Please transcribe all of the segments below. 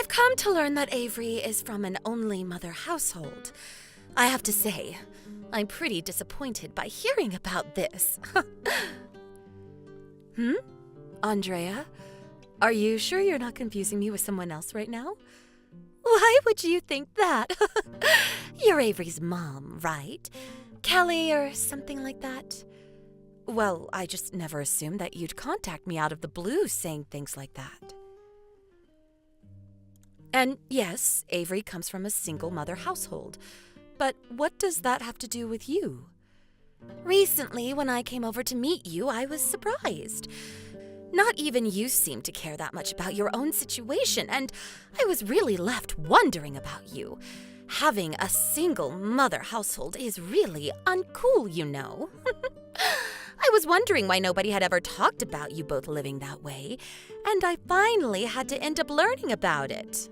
I've come to learn that Avery is from an only mother household. I have to say, I'm pretty disappointed by hearing about this. Andrea, are you sure you're not confusing me with someone else right now? Why would you think that? You're Avery's mom, right? Kelly or something like that? Well, I just never assumed that you'd contact me out of the blue saying things like that. And yes, Avery comes from a single mother household. But what does that have to do with you? Recently, when I came over to meet you, I was surprised. Not even you seemed to care that much about your own situation, and I was really left wondering about you. Having a single mother household is really uncool, you know. I was wondering why nobody had ever talked about you both living that way, and I finally had to end up learning about it.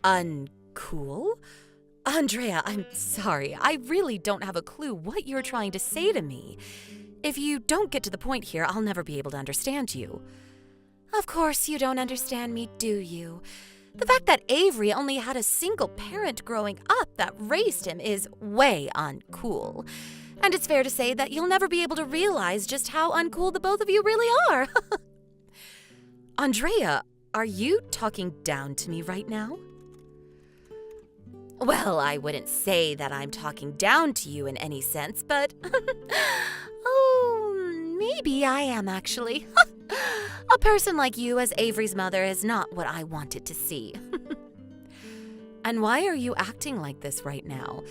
Uncool? Andrea, I'm sorry. I really don't have a clue what you're trying to say to me. If you don't get to the point here, I'll never be able to understand you. Of course you don't understand me, do you? The fact that Avery only had a single parent growing up that raised him is way uncool. And it's fair to say that you'll never be able to realize just how uncool the both of you really are. Andrea, are you talking down to me right now? Well, I wouldn't say that I'm talking down to you in any sense, but oh, maybe I am actually. A person like you as Avery's mother is not what I wanted to see. And why are you acting like this right now?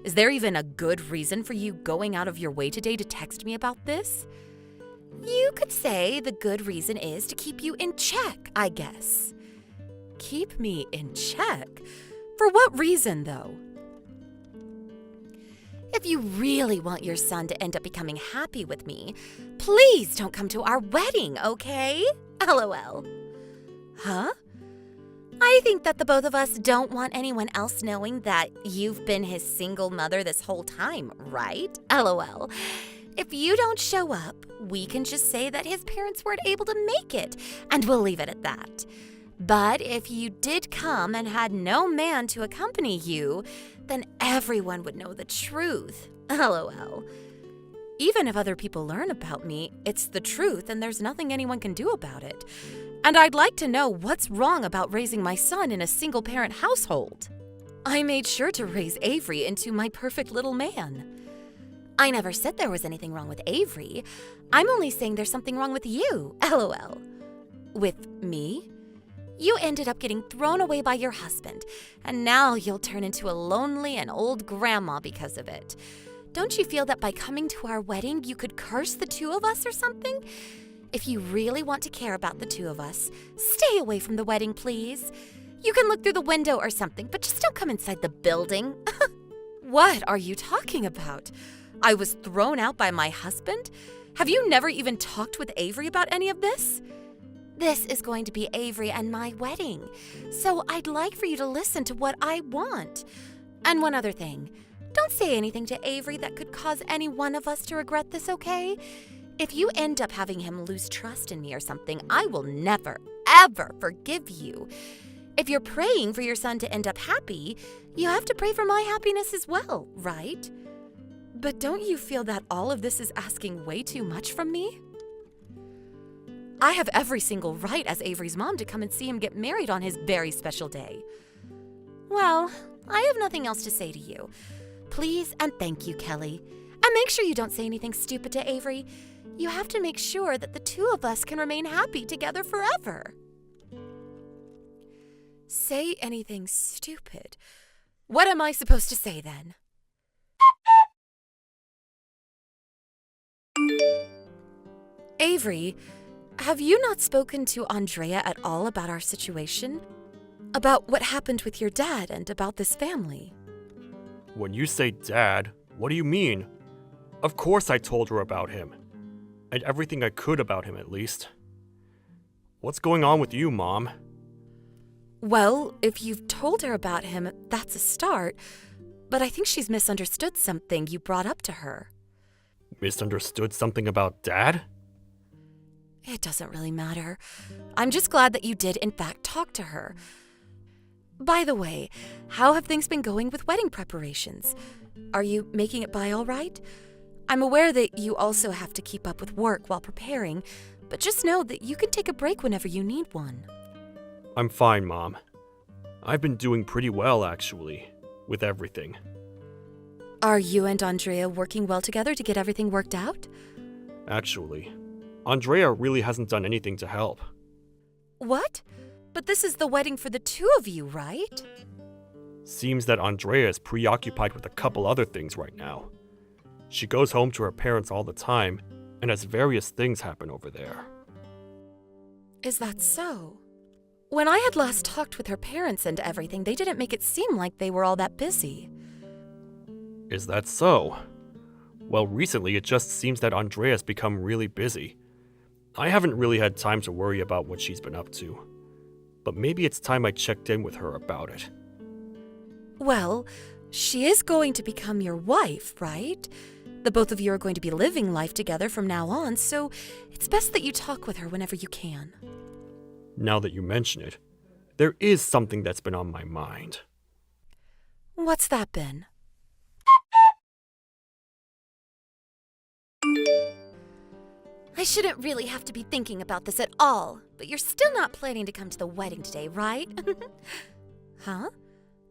Is there even a good reason for you going out of your way today to text me about this? You could say the good reason is to keep you in check, I guess. Keep me in check? For what reason, though? If you really want your son to end up becoming happy with me, please don't come to our wedding, okay? LOL. Huh? I think that the both of us don't want anyone else knowing that you've been his single mother this whole time, right? LOL. If you don't show up, we can just say that his parents weren't able to make it, and we'll leave it at that. But if you did come and had no man to accompany you, then everyone would know the truth. LOL. Even if other people learn about me, it's the truth and there's nothing anyone can do about it. And I'd like to know what's wrong about raising my son in a single-parent household. I made sure to raise Avery into my perfect little man. I never said there was anything wrong with Avery. I'm only saying there's something wrong with you. LOL. With me? You ended up getting thrown away by your husband, and now you'll turn into a lonely and old grandma because of it. Don't you feel that by coming to our wedding, you could curse the two of us or something? If you really want to care about the two of us, stay away from the wedding, please. You can look through the window or something, but just don't come inside the building. What are you talking about? I was thrown out by my husband? Have you never even talked with Avery about any of this? This is going to be Avery and my wedding, so I'd like for you to listen to what I want. And one other thing, don't say anything to Avery that could cause any one of us to regret this, okay? If you end up having him lose trust in me or something, I will never, ever forgive you. If you're praying for your son to end up happy, you have to pray for my happiness as well, right? But don't you feel that all of this is asking way too much from me? I have every single right as Avery's mom to come and see him get married on his very special day. Well, I have nothing else to say to you. Please and thank you, Kelly. And make sure you don't say anything stupid to Avery. You have to make sure that the two of us can remain happy together forever. Say anything stupid? What am I supposed to say then? Avery, have you not spoken to Andrea at all about our situation? About what happened with your dad and about this family? When you say dad, what do you mean? Of course I told her about him. And everything I could about him, at least. What's going on with you, Mom? Well, if you've told her about him, that's a start. But I think she's misunderstood something you brought up to her. Misunderstood something about Dad? It doesn't really matter. I'm just glad that you did, in fact, talk to her. By the way, how have things been going with wedding preparations? Are you making it by all right? I'm aware that you also have to keep up with work while preparing, but just know that you can take a break whenever you need one. I'm fine, Mom. I've been doing pretty well, actually, with everything. Are you and Andrea working well together to get everything worked out? Actually, Andrea really hasn't done anything to help. What? But this is the wedding for the two of you, right? Seems that Andrea is preoccupied with a couple other things right now. She goes home to her parents all the time and has various things happen over there. Is that so? When I had last talked with her parents and everything, they didn't make it seem like they were all that busy. Is that so? Well, recently it just seems that Andrea's become really busy. I haven't really had time to worry about what she's been up to. But maybe it's time I checked in with her about it. Well, she is going to become your wife, right? The both of you are going to be living life together from now on, so it's best that you talk with her whenever you can. Now that you mention it, there is something that's been on my mind. What's that been? I shouldn't really have to be thinking about this at all, but you're still not planning to come to the wedding today, right? Huh?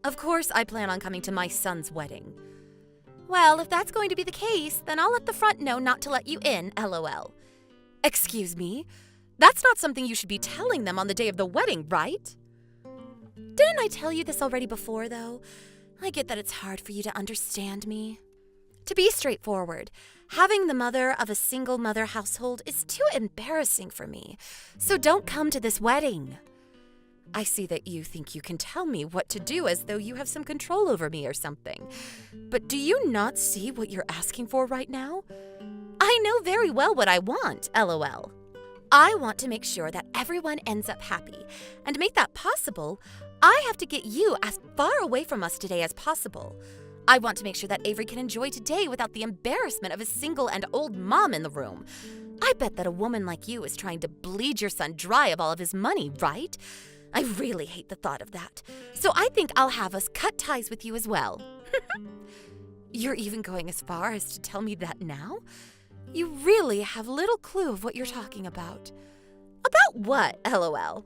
Of course I plan on coming to my son's wedding. Well, if that's going to be the case, then I'll let the front know not to let you in, LOL. Excuse me? That's not something you should be telling them on the day of the wedding, right? Didn't I tell you this already before, though? I get that it's hard for you to understand me. To be straightforward, having the mother of a single mother household is too embarrassing for me, so don't come to this wedding. I see that you think you can tell me what to do as though you have some control over me or something. But do you not see what you're asking for right now? I know very well what I want, LOL. I want to make sure that everyone ends up happy, and to make that possible, I have to get you as far away from us today as possible. I want to make sure that Avery can enjoy today without the embarrassment of a single and old mom in the room. I bet that a woman like you is trying to bleed your son dry of all of his money, right? I really hate the thought of that. So I think I'll have us cut ties with you as well. You're even going as far as to tell me that now? You really have little clue of what you're talking about. About what, LOL?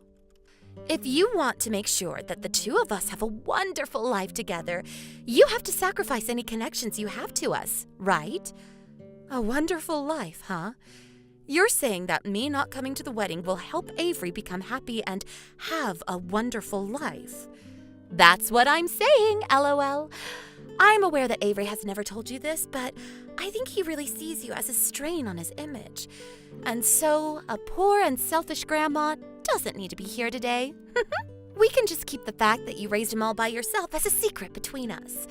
If you want to make sure that the two of us have a wonderful life together, you have to sacrifice any connections you have to us, right? A wonderful life, huh? You're saying that me not coming to the wedding will help Avery become happy and have a wonderful life. That's what I'm saying, LOL. I'm aware that Avery has never told you this, but I think he really sees you as a strain on his image. And so, a poor and selfish grandma doesn't need to be here today. We can just keep the fact that you raised him all by yourself as a secret between us.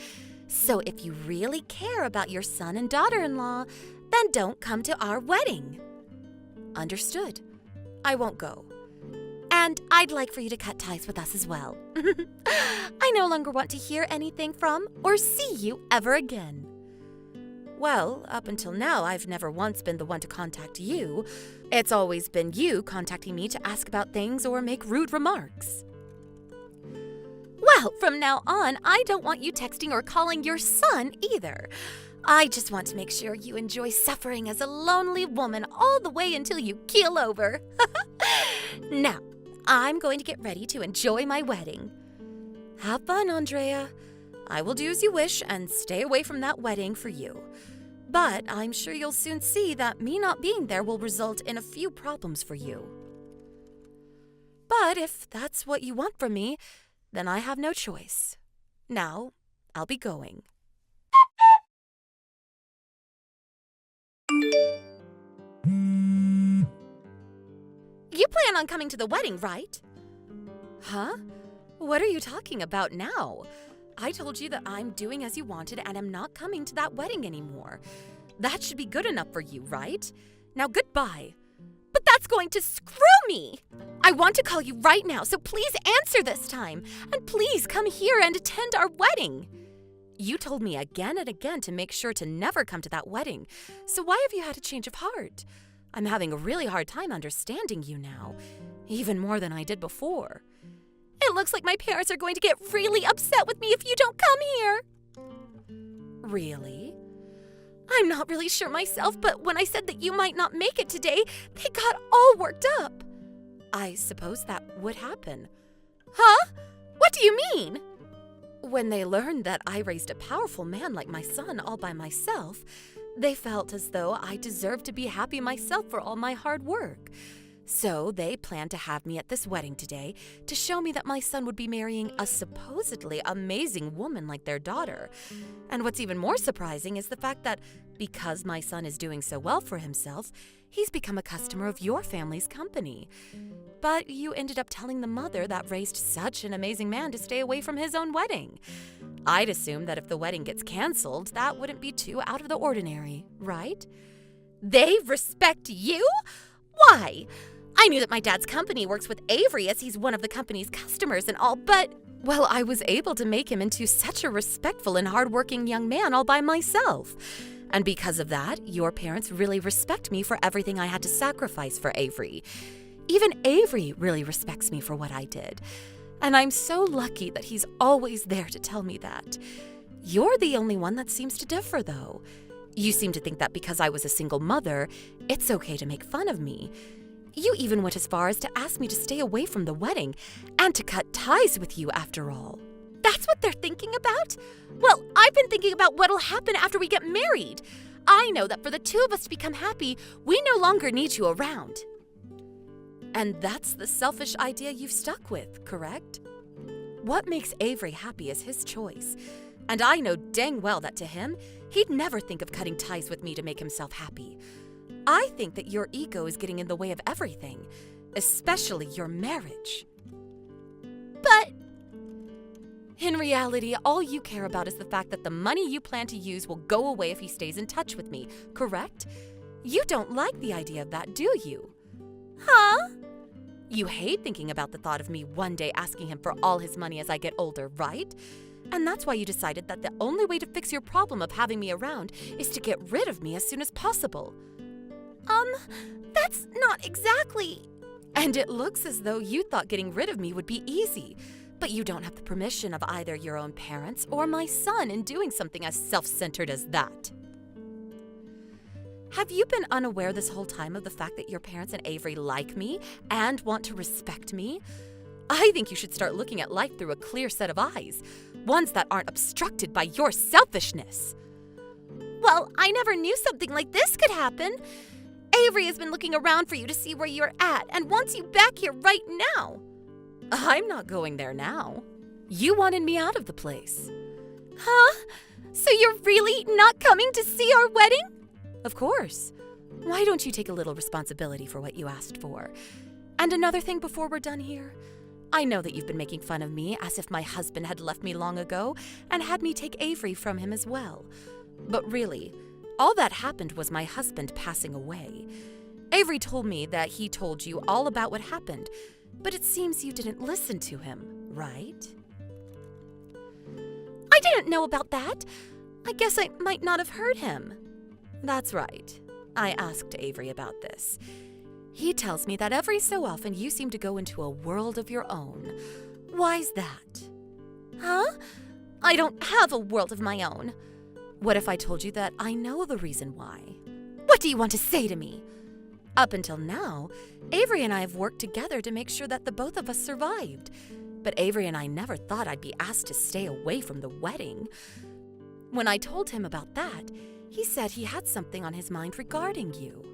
So if you really care about your son and daughter-in-law, then don't come to our wedding. Understood. I won't go. And I'd like for you to cut ties with us as well. I no longer want to hear anything from or see you ever again. Well, up until now, I've never once been the one to contact you. It's always been you contacting me to ask about things or make rude remarks. Well, from now on, I don't want you texting or calling your son either. I just want to make sure you enjoy suffering as a lonely woman all the way until you keel over. Now, I'm going to get ready to enjoy my wedding. Have fun, Andrea. I will do as you wish and stay away from that wedding for you. But I'm sure you'll soon see that me not being there will result in a few problems for you. But if that's what you want from me, then I have no choice. Now, I'll be going. You plan on coming to the wedding, right? Huh? What are you talking about now? I told you that I'm doing as you wanted and am not coming to that wedding anymore. That should be good enough for you, right? Now goodbye. But that's going to screw me! I want to call you right now, so please answer this time. And please come here and attend our wedding. You told me again and again to make sure to never come to that wedding. So why have you had a change of heart? I'm having a really hard time understanding you now, even more than I did before. It looks like my parents are going to get really upset with me if you don't come here. Really? I'm not really sure myself, but when I said that you might not make it today, they got all worked up. I suppose that would happen. Huh? What do you mean? When they learned that I raised a powerful man like my son all by myself, they felt as though I deserved to be happy myself for all my hard work. So they planned to have me at this wedding today to show me that my son would be marrying a supposedly amazing woman like their daughter. And what's even more surprising is the fact that because my son is doing so well for himself, he's become a customer of your family's company. But you ended up telling the mother that raised such an amazing man to stay away from his own wedding. I'd assume that if the wedding gets canceled, that wouldn't be too out of the ordinary, right? They respect you? Why? I knew that my dad's company works with Avery as he's one of the company's customers and all, but, well, I was able to make him into such a respectful and hardworking young man all by myself. And because of that, your parents really respect me for everything I had to sacrifice for Avery. Even Avery really respects me for what I did. And I'm so lucky that he's always there to tell me that. You're the only one that seems to differ, though. You seem to think that because I was a single mother, it's okay to make fun of me. You even went as far as to ask me to stay away from the wedding and to cut ties with you after all. That's what they're thinking about? Well, I've been thinking about what'll happen after we get married. I know that for the two of us to become happy, we no longer need you around. And that's the selfish idea you've stuck with, correct? What makes Avery happy is his choice. And I know dang well that to him, he'd never think of cutting ties with me to make himself happy. I think that your ego is getting in the way of everything, especially your marriage. But in reality, all you care about is the fact that the money you plan to use will go away if he stays in touch with me, correct? You don't like the idea of that, do you? Huh? You hate thinking about the thought of me one day asking him for all his money as I get older, right? And that's why you decided that the only way to fix your problem of having me around is to get rid of me as soon as possible. That's not exactly. And it looks as though you thought getting rid of me would be easy. But you don't have the permission of either your own parents or my son in doing something as self-centered as that. Have you been unaware this whole time of the fact that your parents and Avery like me and want to respect me? I think you should start looking at life through a clear set of eyes, ones that aren't obstructed by your selfishness. Well, I never knew something like this could happen. Avery has been looking around for you to see where you're at and wants you back here right now. I'm not going there now. You wanted me out of the place. Huh? So you're really not coming to see our wedding? Of course. Why don't you take a little responsibility for what you asked for? And another thing before we're done here. I know that you've been making fun of me as if my husband had left me long ago and had me take Avery from him as well. But really, all that happened was my husband passing away. Avery told me that he told you all about what happened, but it seems you didn't listen to him, right? I didn't know about that. I guess I might not have heard him. That's right. I asked Avery about this. He tells me that every so often you seem to go into a world of your own. Why's that? Huh? I don't have a world of my own. What if I told you that I know the reason why? What do you want to say to me? Up until now, Avery and I have worked together to make sure that the both of us survived. But Avery and I never thought I'd be asked to stay away from the wedding. When I told him about that, he said he had something on his mind regarding you.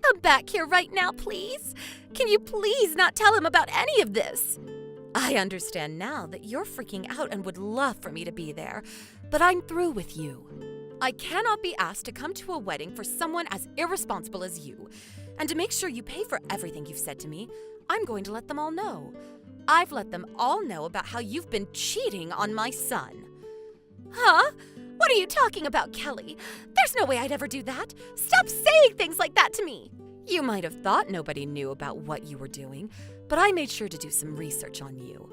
Come back here right now, please. Can you please not tell him about any of this? I understand now that you're freaking out and would love for me to be there, but I'm through with you. I cannot be asked to come to a wedding for someone as irresponsible as you. And to make sure you pay for everything you've said to me, I'm going to let them all know. I've let them all know about how you've been cheating on my son. Huh? What are you talking about, Kelly? There's no way I'd ever do that. Stop saying things like that to me. You might have thought nobody knew about what you were doing, but I made sure to do some research on you.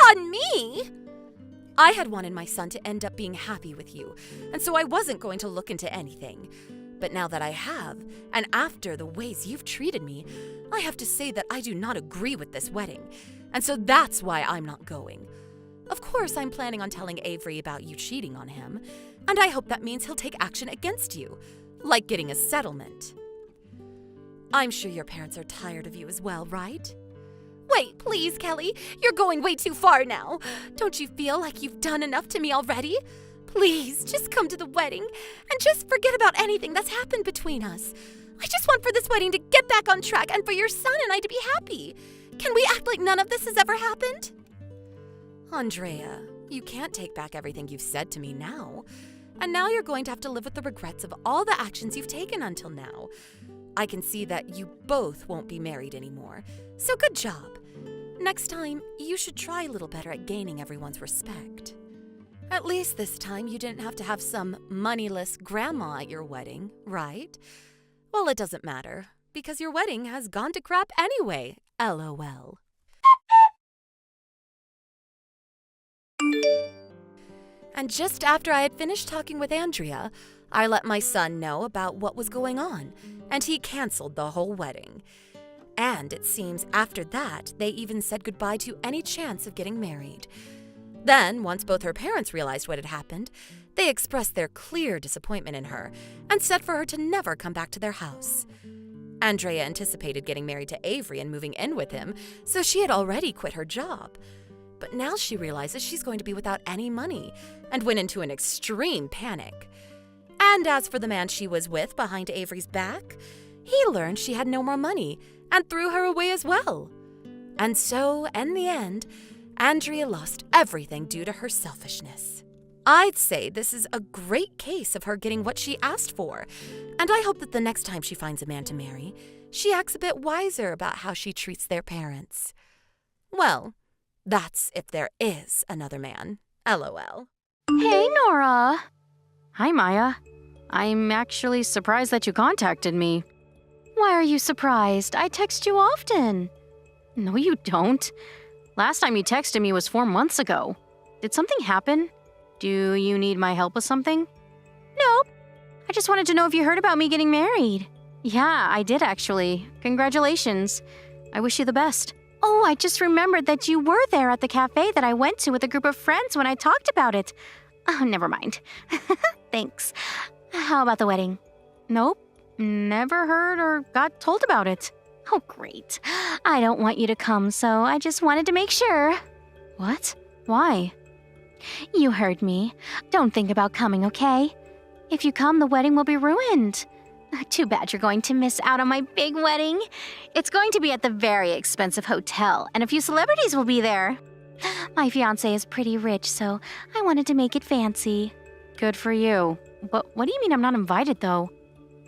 On me? I had wanted my son to end up being happy with you, and so I wasn't going to look into anything. But now that I have, and after the ways you've treated me, I have to say that I do not agree with this wedding, and so that's why I'm not going. Of course, I'm planning on telling Avery about you cheating on him, and I hope that means he'll take action against you, like getting a settlement. I'm sure your parents are tired of you as well, right? Wait, please, Kelly, you're going way too far now. Don't you feel like you've done enough to me already? Please, just come to the wedding and just forget about anything that's happened between us. I just want for this wedding to get back on track and for your son and I to be happy. Can we act like none of this has ever happened? Andrea, you can't take back everything you've said to me now. And now you're going to have to live with the regrets of all the actions you've taken until now. I can see that you both won't be married anymore, so good job. Next time, you should try a little better at gaining everyone's respect. At least this time you didn't have to have some moneyless grandma at your wedding, right? Well, it doesn't matter, because your wedding has gone to crap anyway, LOL. And just after I had finished talking with Andrea, I let my son know about what was going on, and he canceled the whole wedding. And it seems after that, they even said goodbye to any chance of getting married. Then, once both her parents realized what had happened, they expressed their clear disappointment in her and said for her to never come back to their house. Andrea anticipated getting married to Avery and moving in with him, so she had already quit her job. But now she realizes she's going to be without any money and went into an extreme panic. And as for the man she was with behind Avery's back, he learned she had no more money and threw her away as well. And so, in the end, Andrea lost everything due to her selfishness. I'd say this is a great case of her getting what she asked for, and I hope that the next time she finds a man to marry, she acts a bit wiser about how she treats their parents. Well, that's if there is another man. LOL. Hey, Nora. Hi, Maia. I'm actually surprised that you contacted me. Why are you surprised? I text you often. No, you don't. Last time you texted me was 4 months ago. Did something happen? Do you need my help with something? Nope. I just wanted to know if you heard about me getting married. Yeah, I did actually. Congratulations. I wish you the best. Oh, I just remembered that you were there at the cafe that I went to with a group of friends when I talked about it. Oh, never mind. Thanks. How about the wedding? Nope. Never heard or got told about it. Oh, great. I don't want you to come, so I just wanted to make sure. What? Why? You heard me. Don't think about coming, okay? If you come, the wedding will be ruined. Too bad you're going to miss out on my big wedding. It's going to be at the very expensive hotel, and a few celebrities will be there. My fiancé is pretty rich, so I wanted to make it fancy. Good for you. But what do you mean I'm not invited, though?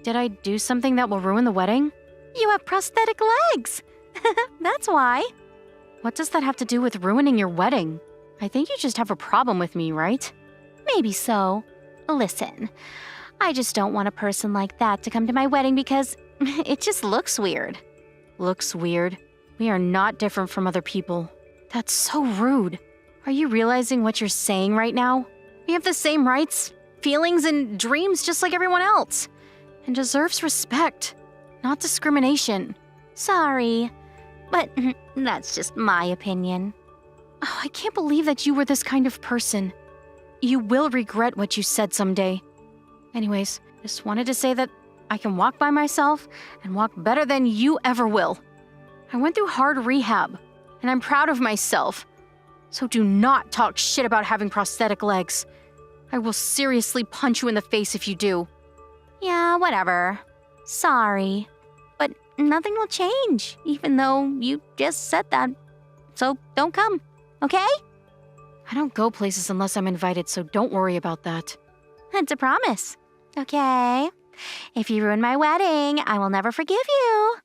Did I do something that will ruin the wedding? You have prosthetic legs. That's why. What does that have to do with ruining your wedding? I think you just have a problem with me, right? Maybe so. Listen, I just don't want a person like that to come to my wedding because it just looks weird. Looks weird? We are not different from other people. That's so rude. Are you realizing what you're saying right now? We have the same rights, feelings, and dreams just like everyone else. And deserves respect, not discrimination. Sorry, but that's just my opinion. Oh, I can't believe that you were this kind of person. You will regret what you said someday. Anyways, just wanted to say that I can walk by myself and walk better than you ever will. I went through hard rehab, and I'm proud of myself. So do not talk shit about having prosthetic legs. I will seriously punch you in the face if you do. Yeah, whatever. Sorry. But nothing will change, even though you just said that. So don't come, okay? I don't go places unless I'm invited, so don't worry about that. It's a promise. Okay. If you ruin my wedding, I will never forgive you.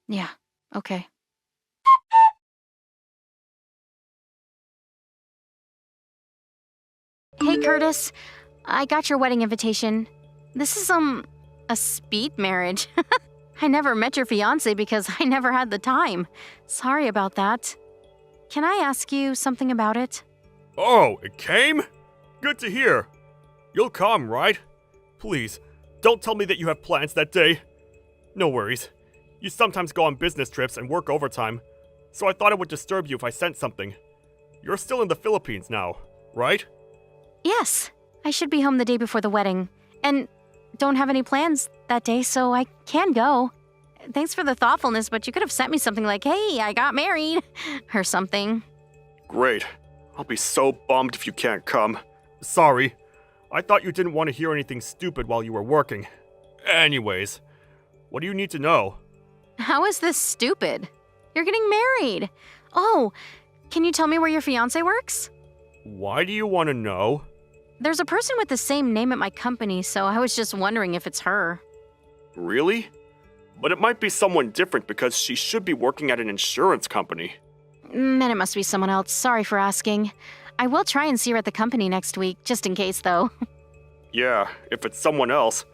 Yeah, okay. Hey, Curtis. I got your wedding invitation. This is, a speed marriage. I never met your fiancé because I never had the time. Sorry about that. Can I ask you something about it? Oh, it came? Good to hear. You'll come, right? Please, Don't tell me that you have plans that day. No worries. You sometimes go on business trips and work overtime, so I thought it would disturb you if I sent something. You're still in the Philippines now, right? Yes, I should be home the day before the wedding, and don't have any plans that day, so I can go. Thanks for the thoughtfulness, but you could have sent me something like, hey, I got married, or something. Great. I'll be so bummed if you can't come. Sorry. I thought you didn't want to hear anything stupid while you were working. Anyways, what do you need to know? How is this stupid? You're getting married. Oh, can you tell me where your fiancé works? Why do you want to know? There's a person with the same name at my company, so I was just wondering if it's her. Really? But it might be someone different because she should be working at an insurance company. Then it must be someone else. Sorry for asking. I will try and see her at the company next week, just in case, though. Yeah, if it's someone else,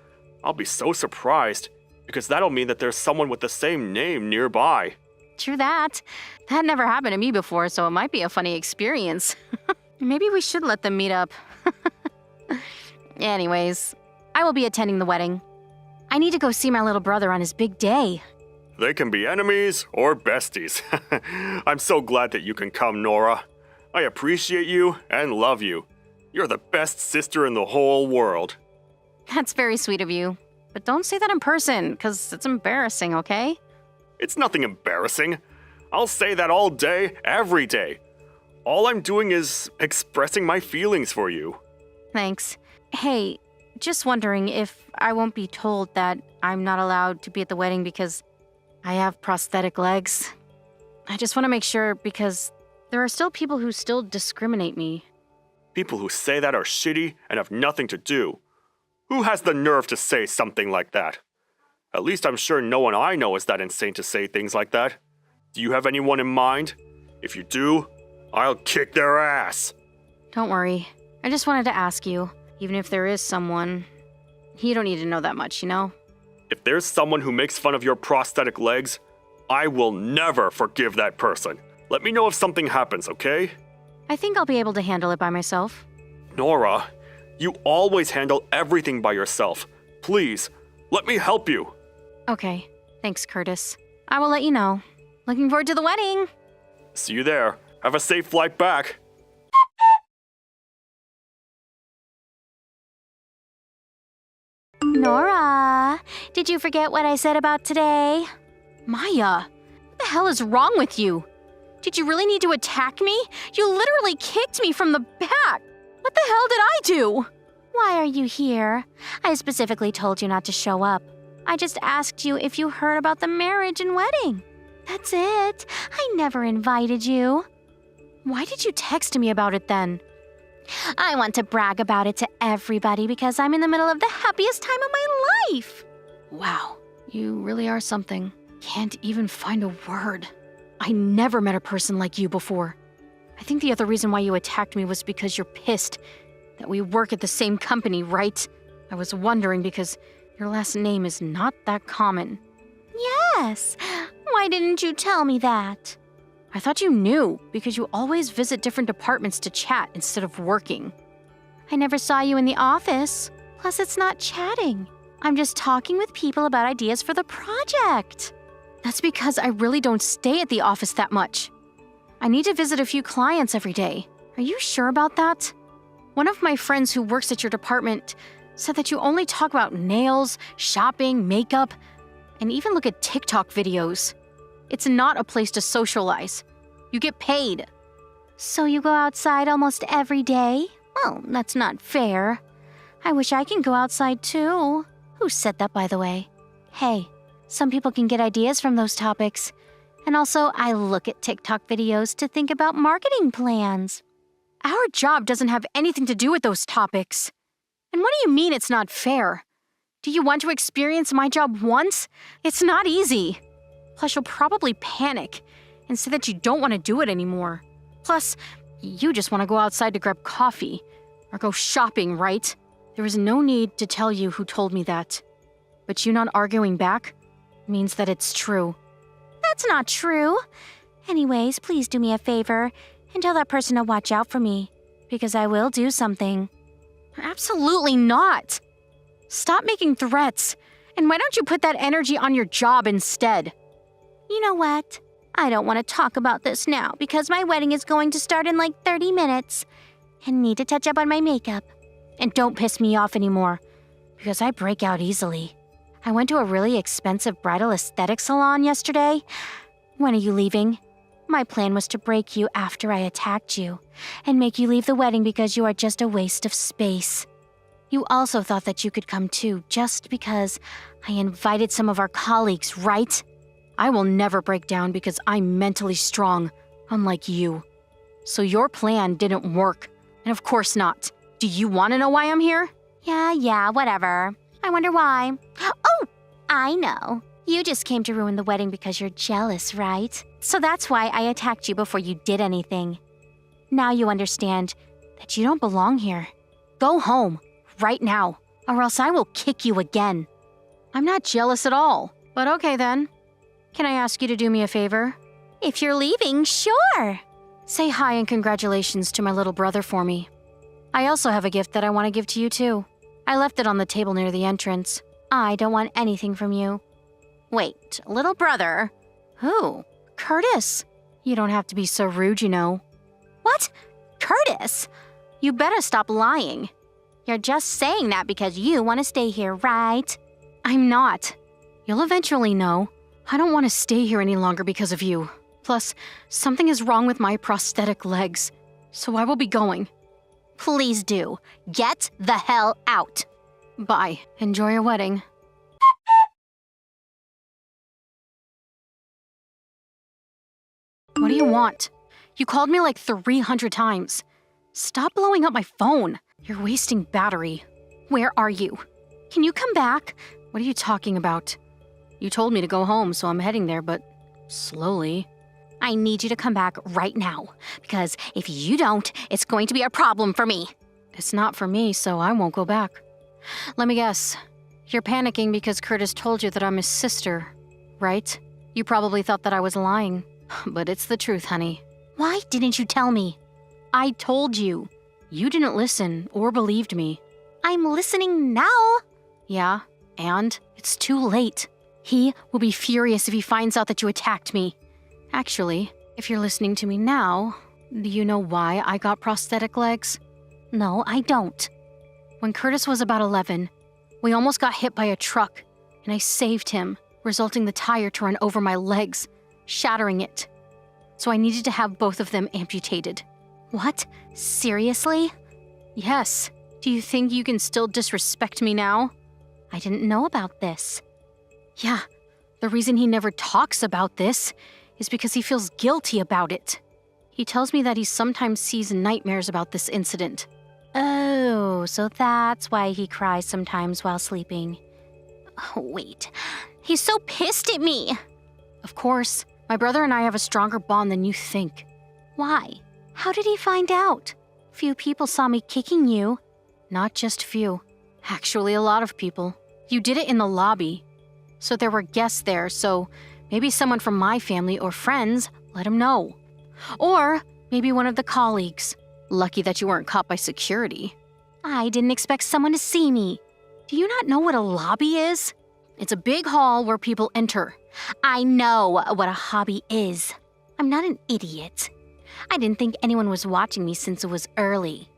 I'll be so surprised, because that'll mean that there's someone with the same name nearby. True that. That never happened to me before, so it might be a funny experience. Maybe we should let them meet up. Anyways, I will be attending the wedding. I need to go see my little brother on his big day. They can be enemies or besties. I'm so glad that you can come, Nora. I appreciate you and love you. You're the best sister in the whole world. That's very sweet of you. But don't say that in person, because it's embarrassing, okay? It's nothing embarrassing. I'll say that all day, every day. All I'm doing is expressing my feelings for you. Thanks. Hey, just wondering if I won't be told that I'm not allowed to be at the wedding because I have prosthetic legs. I just want to make sure because there are still people who still discriminate me. People who say that are shitty and have nothing to do. Who has the nerve to say something like that? At least I'm sure no one I know is that insane to say things like that. Do you have anyone in mind? If you do, I'll kick their ass. Don't worry. I just wanted to ask you, even if there is someone, you don't need to know that much, you know? If there's someone who makes fun of your prosthetic legs, I will never forgive that person. Let me know if something happens, okay? I think I'll be able to handle it by myself. Nora, you always handle everything by yourself. Please, let me help you. Okay. Thanks, Curtis. I will let you know. Looking forward to the wedding. See you there. Have a safe flight back. Nora, did you forget what I said about today? Maia, what the hell is wrong with you? Did you really need to attack me? You literally kicked me from the back. What the hell did I do? Why are you here? I specifically told you not to show up. I just asked you if you heard about the marriage and wedding. That's it. I never invited you. Why did you text me about it then? I want to brag about it to everybody because I'm in the middle of the happiest time of my life. Wow, you really are something. Can't even find a word. I never met a person like you before. I think the other reason why you attacked me was because you're pissed that we work at the same company, right? I was wondering because your last name is not that common. Yes. Why didn't you tell me that? I thought you knew because you always visit different departments to chat instead of working. I never saw you in the office. Plus, it's not chatting. I'm just talking with people about ideas for the project. That's because I really don't stay at the office that much. I need to visit a few clients every day. Are you sure about that? One of my friends who works at your department said that you only talk about nails, shopping, makeup, and even look at TikTok videos. It's not a place to socialize. You get paid. So you go outside almost every day? Well, that's not fair. I wish I can go outside too. Who said that, by the way? Hey, some people can get ideas from those topics. And also, I look at TikTok videos to think about marketing plans. Our job doesn't have anything to do with those topics. And what do you mean it's not fair? Do you want to experience my job once? It's not easy. Plus, you'll probably panic and say that you don't want to do it anymore. Plus, you just want to go outside to grab coffee or go shopping, right? There is no need to tell you who told me that. But you not arguing back means that it's true. That's not true. Anyways, please do me a favor and tell that person to watch out for me, because I will do something. Absolutely not. Stop making threats. And why don't you put that energy on your job instead? You know what? I don't want to talk about this now because my wedding is going to start in like 30 minutes. And need to touch up on my makeup. And don't piss me off anymore, because I break out easily. I went to a really expensive bridal aesthetic salon yesterday. When are you leaving? My plan was to break you after I attacked you, and make you leave the wedding because you are just a waste of space. You also thought that you could come too, just because I invited some of our colleagues, right? I will never break down because I'm mentally strong, unlike you. So your plan didn't work, and of course not. Do you want to know why I'm here? Yeah, whatever. I wonder why. Oh, I know. You just came to ruin the wedding because you're jealous, right? So that's why I attacked you before you did anything. Now you understand that you don't belong here. Go home, right now, or else I will kick you again. I'm not jealous at all, but okay then. Can I ask you to do me a favor? If you're leaving, sure. Say hi and congratulations to my little brother for me. I also have a gift that I want to give to you too. I left it on the table near the entrance. I don't want anything from you. Wait, little brother? Who? Curtis. You don't have to be so rude, you know. What? Curtis? You better stop lying. You're just saying that because you want to stay here, right? I'm not. You'll eventually know. I don't want to stay here any longer because of you. Plus, something is wrong with my prosthetic legs, so I will be going. Please do. Get the hell out. Bye. Enjoy your wedding. What do you want? You called me like 300 times. Stop blowing up my phone. You're wasting battery. Where are you? Can you come back? What are you talking about? You told me to go home, so I'm heading there, but slowly. I need you to come back right now, because if you don't, it's going to be a problem for me. It's not for me, so I won't go back. Let me guess. You're panicking because Curtis told you that I'm his sister, right? You probably thought that I was lying, but it's the truth, honey. Why didn't you tell me? I told you. You didn't listen or believed me. I'm listening now. Yeah, and it's too late. He will be furious if he finds out that you attacked me. Actually, if you're listening to me now, do you know why I got prosthetic legs? No, I don't. When Curtis was about 11, we almost got hit by a truck, and I saved him, resulting the tire to run over my legs, shattering it. So I needed to have both of them amputated. What? Seriously? Yes. Do you think you can still disrespect me now? I didn't know about this. Yeah, the reason he never talks about this is because he feels guilty about it. He tells me that he sometimes sees nightmares about this incident. Oh, so that's why he cries sometimes while sleeping. Oh, wait, he's so pissed at me. Of course, my brother and I have a stronger bond than you think. Why? How did he find out? Few people saw me kicking you. Not just few. Actually, a lot of people. You did it in the lobby. So there were guests there, so maybe someone from my family or friends let him know. Or maybe one of the colleagues. Lucky that you weren't caught by security. I didn't expect someone to see me. Do you not know what a lobby is? It's a big hall where people enter. I know what a hobby is. I'm not an idiot. I didn't think anyone was watching me since it was early.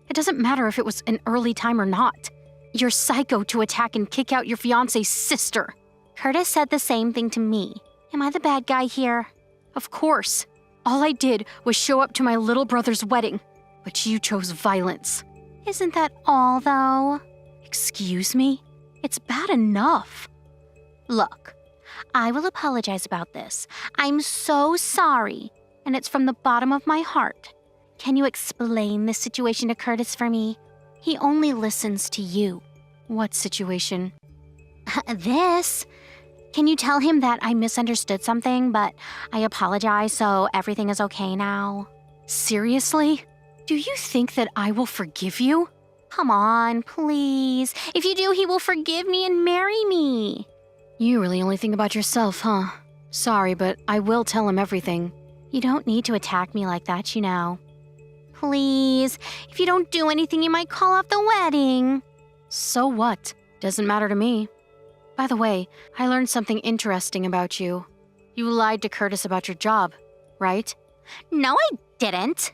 It doesn't matter if it was an early time or not. You're psycho to attack and kick out your fiancé's sister. Curtis said the same thing to me. Am I the bad guy here? Of course. All I did was show up to my little brother's wedding, but you chose violence. Isn't that all, though? Excuse me? It's bad enough. Look, I will apologize about this. I'm so sorry, and it's from the bottom of my heart. Can you explain this situation to Curtis for me? He only listens to you. What situation? This. Can you tell him that I misunderstood something, but I apologize, so everything is okay now? Seriously? Do you think that I will forgive you? Come on, please. If you do, he will forgive me and marry me. You really only think about yourself, huh? Sorry, but I will tell him everything. You don't need to attack me like that, you know. Please, if you don't do anything, you might call off the wedding. So what? Doesn't matter to me. By the way, I learned something interesting about you. You lied to Curtis about your job, right? No, I didn't.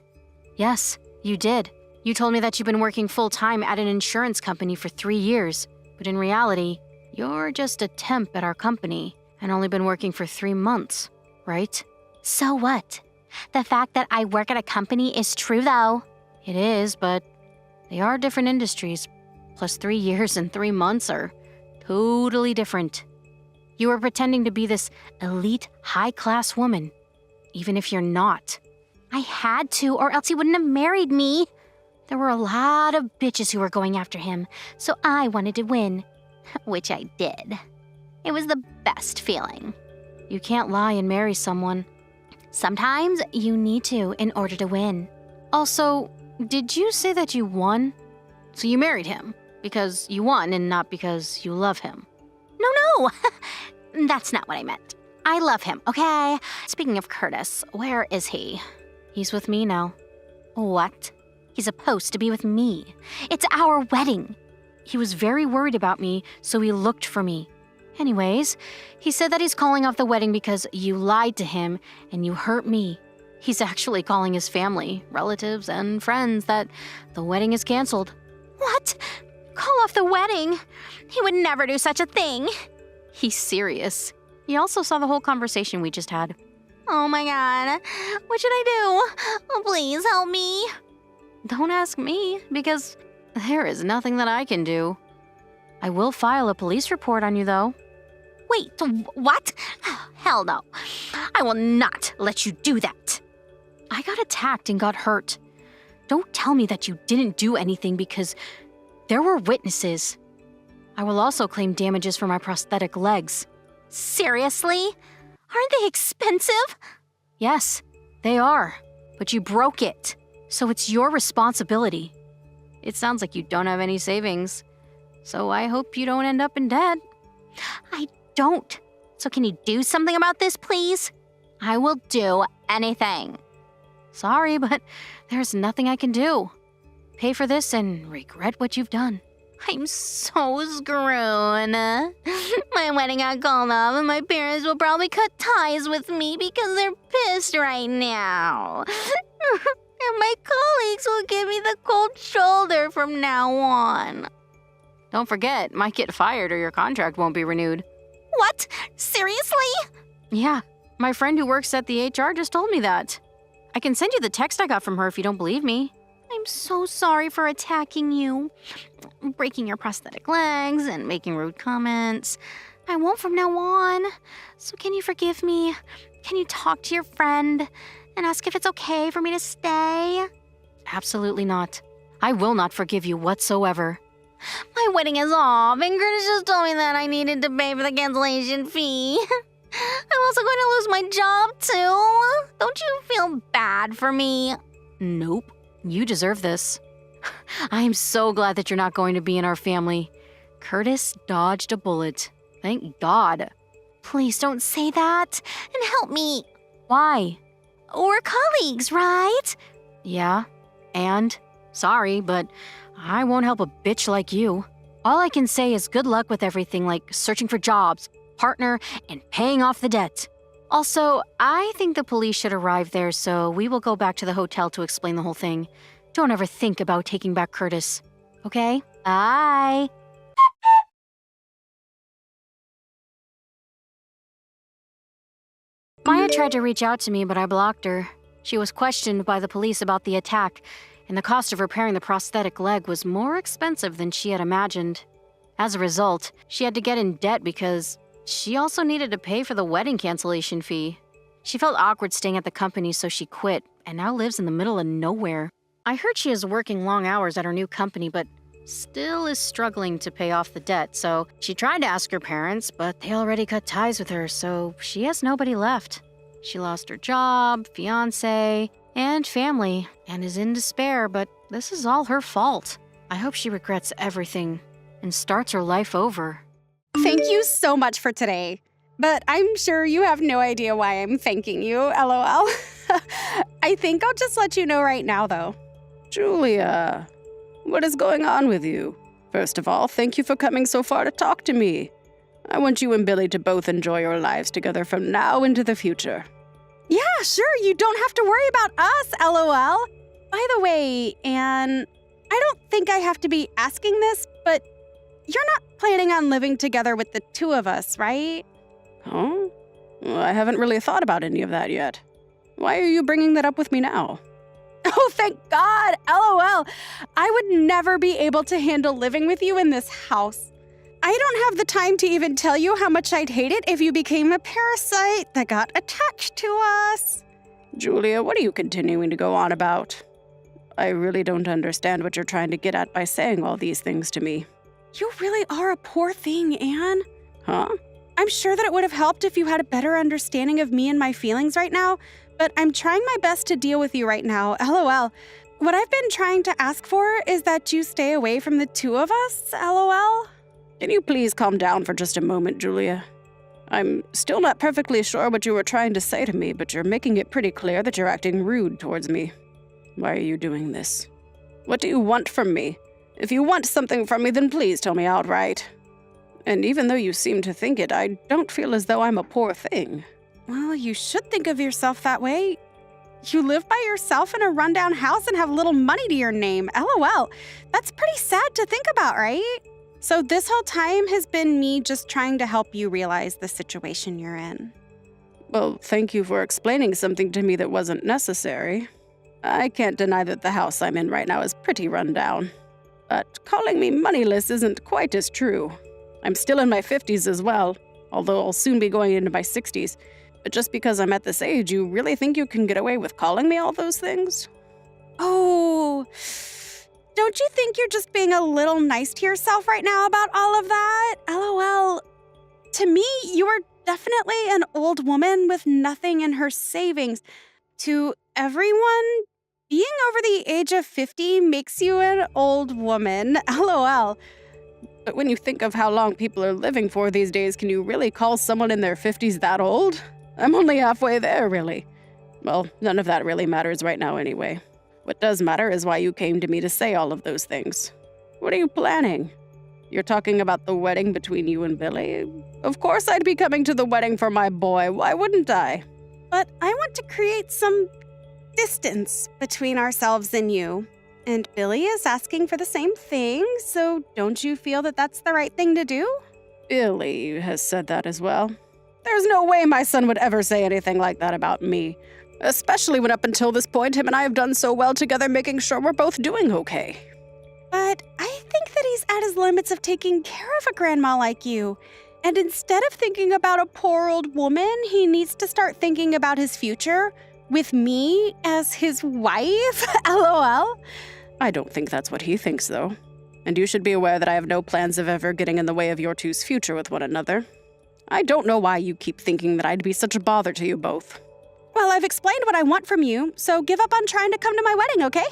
Yes, you did. You told me that you've been working full-time at an insurance company for 3 years, but in reality, you're just a temp at our company and only been working for 3 months, right? So what? The fact that I work at a company is true, though. It is, but they are different industries. Plus 3 years and 3 months are totally different. You were pretending to be this elite, high-class woman, even if you're not. I had to, or else he wouldn't have married me. There were a lot of bitches who were going after him, so I wanted to win, which I did. It was the best feeling. You can't lie and marry someone. Sometimes you need to in order to win. Also, did you say that you won? So you married him because you won and not because you love him? No. That's not what I meant. I love him, okay? Speaking of Curtis, where is he? He's with me now. What? He's supposed to be with me. It's our wedding. He was very worried about me, so he looked for me. Anyways, he said that he's calling off the wedding because you lied to him and you hurt me. He's actually calling his family, relatives, and friends that the wedding is canceled. What? Call off the wedding? He would never do such a thing. He's serious. He also saw the whole conversation we just had. Oh my god. What should I do? Oh, please help me. Don't ask me, because there is nothing that I can do. I will file a police report on you, though. Wait, what? Hell no. I will not let you do that. I got attacked and got hurt. Don't tell me that you didn't do anything because there were witnesses. I will also claim damages for my prosthetic legs. Seriously? Aren't they expensive? Yes, they are. But you broke it, so it's your responsibility. It sounds like you don't have any savings, so I hope you don't end up in debt. I don't. So can you do something about this, please? I will do anything. Sorry, but there's nothing I can do. Pay for this and regret what you've done. I'm so screwed. My wedding got called off and my parents will probably cut ties with me because they're pissed right now. And my colleagues will give me the cold shoulder from now on. Don't forget, might get fired or your contract won't be renewed. What? Seriously? Yeah, my friend who works at the HR just told me that. I can send you the text I got from her if you don't believe me. I'm so sorry for attacking you, breaking your prosthetic legs and making rude comments. I won't from now on. So can you forgive me? Can you talk to your friend and ask if it's okay for me to stay? Absolutely not. I will not forgive you whatsoever. My wedding is off, and Curtis just told me that I needed to pay for the cancellation fee. I'm also going to lose my job, too. Don't you feel bad for me? Nope. You deserve this. I am so glad that you're not going to be in our family. Curtis dodged a bullet. Thank God. Please don't say that, and help me. Why? We're colleagues, right? Yeah, and sorry, but I won't help a bitch like you. All I can say is good luck with everything like searching for jobs, partner, and paying off the debt. Also, I think the police should arrive there, so we will go back to the hotel to explain the whole thing. Don't ever think about taking back Curtis, okay? Bye. Maia tried to reach out to me, but I blocked her. She was questioned by the police about the attack, and the cost of repairing the prosthetic leg was more expensive than she had imagined. As a result, she had to get in debt because she also needed to pay for the wedding cancellation fee. She felt awkward staying at the company, so she quit, and now lives in the middle of nowhere. I heard she is working long hours at her new company, but still is struggling to pay off the debt, so she tried to ask her parents, but they already cut ties with her, so she has nobody left. She lost her job, fiancé, and family, and is in despair, but this is all her fault. I hope she regrets everything and starts her life over. Thank you so much for today. But I'm sure you have no idea why I'm thanking you, LOL. I think I'll just let you know right now, though. Julia, what is going on with you? First of all, thank you for coming so far to talk to me. I want you and Billy to both enjoy your lives together from now into the future. Yeah, sure, you don't have to worry about us, LOL. By the way, Anne, I don't think I have to be asking this, but you're not planning on living together with the two of us, right? Huh? Well, I haven't really thought about any of that yet. Why are you bringing that up with me now? Oh, thank God, LOL. I would never be able to handle living with you in this house. I don't have the time to even tell you how much I'd hate it if you became a parasite that got attached to us. Julia, what are you continuing to go on about? I really don't understand what you're trying to get at by saying all these things to me. You really are a poor thing, Anne. Huh? I'm sure that it would have helped if you had a better understanding of me and my feelings right now, but I'm trying my best to deal with you right now, LOL. What I've been trying to ask for is that you stay away from the two of us, LOL. Can you please calm down for just a moment, Julia? I'm still not perfectly sure what you were trying to say to me, but you're making it pretty clear that you're acting rude towards me. Why are you doing this? What do you want from me? If you want something from me, then please tell me outright. And even though you seem to think it, I don't feel as though I'm a poor thing. Well, you should think of yourself that way. You live by yourself in a rundown house and have little money to your name, LOL. That's pretty sad to think about, right? So this whole time has been me just trying to help you realize the situation you're in. Well, thank you for explaining something to me that wasn't necessary. I can't deny that the house I'm in right now is pretty run down. But calling me moneyless isn't quite as true. I'm still in my 50s as well, although I'll soon be going into my 60s. But just because I'm at this age, you really think you can get away with calling me all those things? Oh, don't you think you're just being a little nice to yourself right now about all of that? LOL. To me, you are definitely an old woman with nothing in her savings. To everyone, being over the age of 50 makes you an old woman. LOL. But when you think of how long people are living for these days, can you really call someone in their 50s that old? I'm only halfway there, really. Well, none of that really matters right now anyway. What does matter is why you came to me to say all of those things. What are you planning? You're talking about the wedding between you and Billy? Of course I'd be coming to the wedding for my boy. Why wouldn't I? But I want to create some distance between ourselves and you. And Billy is asking for the same thing, so don't you feel that that's the right thing to do? Billy has said that as well. There's no way my son would ever say anything like that about me. Especially when up until this point, him and I have done so well together making sure we're both doing okay. But I think that he's at his limits of taking care of a grandma like you. And instead of thinking about a poor old woman, he needs to start thinking about his future with me as his wife. LOL. I don't think that's what he thinks, though. And you should be aware that I have no plans of ever getting in the way of your two's future with one another. I don't know why you keep thinking that I'd be such a bother to you both. Well, I've explained what I want from you, so give up on trying to come to my wedding, okay?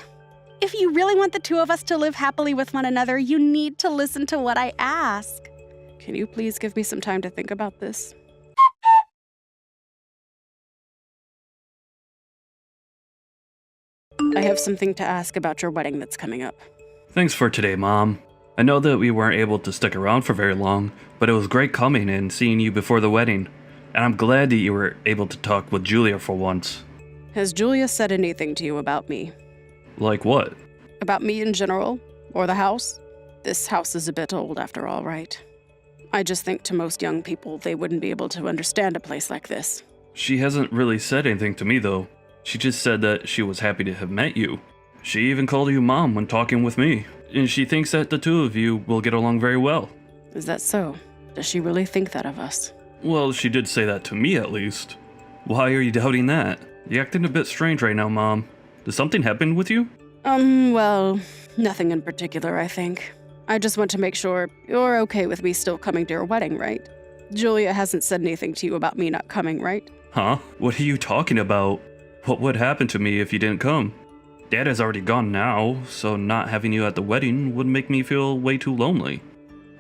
If you really want the two of us to live happily with one another, you need to listen to what I ask. Can you please give me some time to think about this? I have something to ask about your wedding that's coming up. Thanks for today, Mom. I know that we weren't able to stick around for very long, but it was great coming and seeing you before the wedding. And I'm glad that you were able to talk with Julia for once. Has Julia said anything to you about me? Like what? About me in general? Or the house? This house is a bit old after all, right? I just think to most young people, they wouldn't be able to understand a place like this. She hasn't really said anything to me, though. She just said that she was happy to have met you. She even called you Mom when talking with me. And she thinks that the two of you will get along very well. Is that so? Does she really think that of us? Well, she did say that to me, at least. Why are you doubting that? You're acting a bit strange right now, Mom. Did something happen with you? Well, nothing in particular, I think. I just want to make sure you're okay with me still coming to your wedding, right? Julia hasn't said anything to you about me not coming, right? Huh? What are you talking about? What would happen to me if you didn't come? Dad has already gone now, so not having you at the wedding would make me feel way too lonely.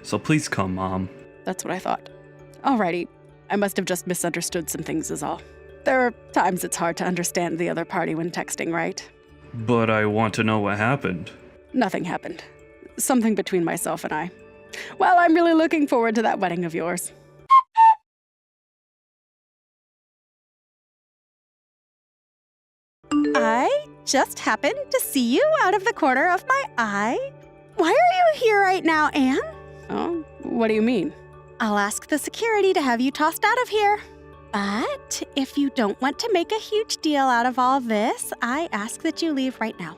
So please come, Mom. That's what I thought. Alrighty. I must have just misunderstood some things is all. There are times it's hard to understand the other party when texting, right? But I want to know what happened. Nothing happened. something between myself and I. Well, I'm really looking forward to that wedding of yours. I just happened to see you out of the corner of my eye. Why are you here right now, Anne? Oh, what do you mean? I'll ask the security to have you tossed out of here. But if you don't want to make a huge deal out of all this, I ask that you leave right now.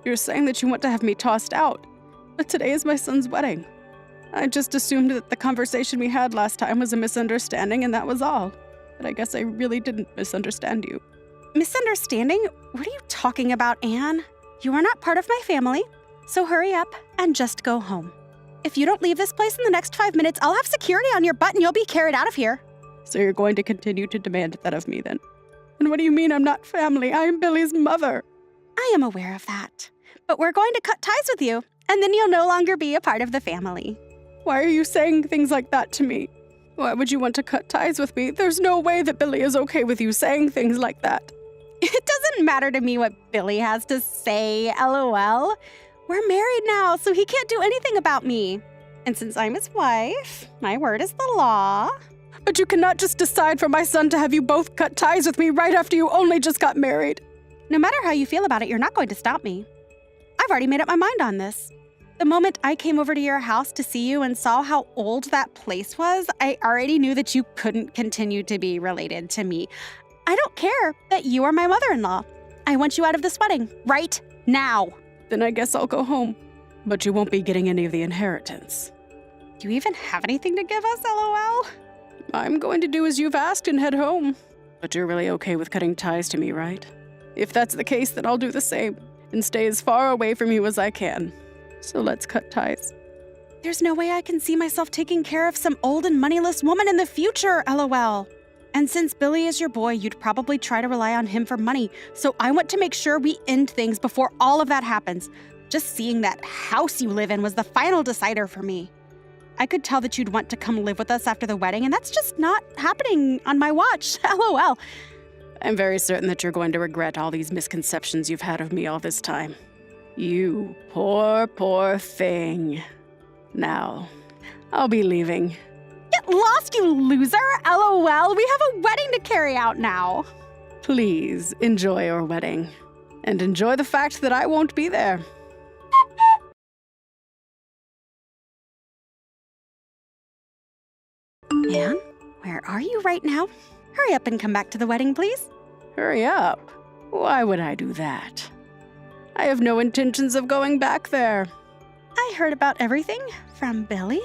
You're saying that you want to have me tossed out. But today is my son's wedding. I just assumed that the conversation we had last time was a misunderstanding and that was all. But I guess I really didn't misunderstand you. Misunderstanding? What are you talking about, Anne? You are not part of my family, so hurry up and just go home. If you don't leave this place in the next 5 minutes, I'll have security on your butt and you'll be carried out of here. So you're going to continue to demand that of me then? And what do you mean I'm not family? I am Billy's mother. I am aware of that. But we're going to cut ties with you, and then you'll no longer be a part of the family. Why are you saying things like that to me? Why would you want to cut ties with me? There's no way that Billy is okay with you saying things like that. It doesn't matter to me what Billy has to say, LOL. We're married now, so he can't do anything about me. And since I'm his wife, my word is the law. But you cannot just decide for my son to have you both cut ties with me right after you only just got married. No matter how you feel about it, you're not going to stop me. I've already made up my mind on this. The moment I came over to your house to see you and saw how old that place was, I already knew that you couldn't continue to be related to me. I don't care that you are my mother-in-law. I want you out of this wedding right now. Then I guess I'll go home. But you won't be getting any of the inheritance. Do you even have anything to give us, LOL? I'm going to do as you've asked and head home. But you're really okay with cutting ties to me, right? If that's the case, then I'll do the same and stay as far away from you as I can. So let's cut ties. There's no way I can see myself taking care of some old and moneyless woman in the future, LOL. And since Billy is your boy, you'd probably try to rely on him for money. So I want to make sure we end things before all of that happens. Just seeing that house you live in was the final decider for me. I could tell that you'd want to come live with us after the wedding, and that's just not happening on my watch, LOL. I'm very certain that you're going to regret all these misconceptions you've had of me all this time. You poor, poor thing. Now, I'll be leaving. Get lost, you loser! LOL, we have a wedding to carry out now. Please enjoy your wedding. And enjoy the fact that I won't be there. Anne, where are you right now? Hurry up and come back to the wedding, please. Hurry up. Why would I do that? I have no intentions of going back there. I heard about everything from Billy.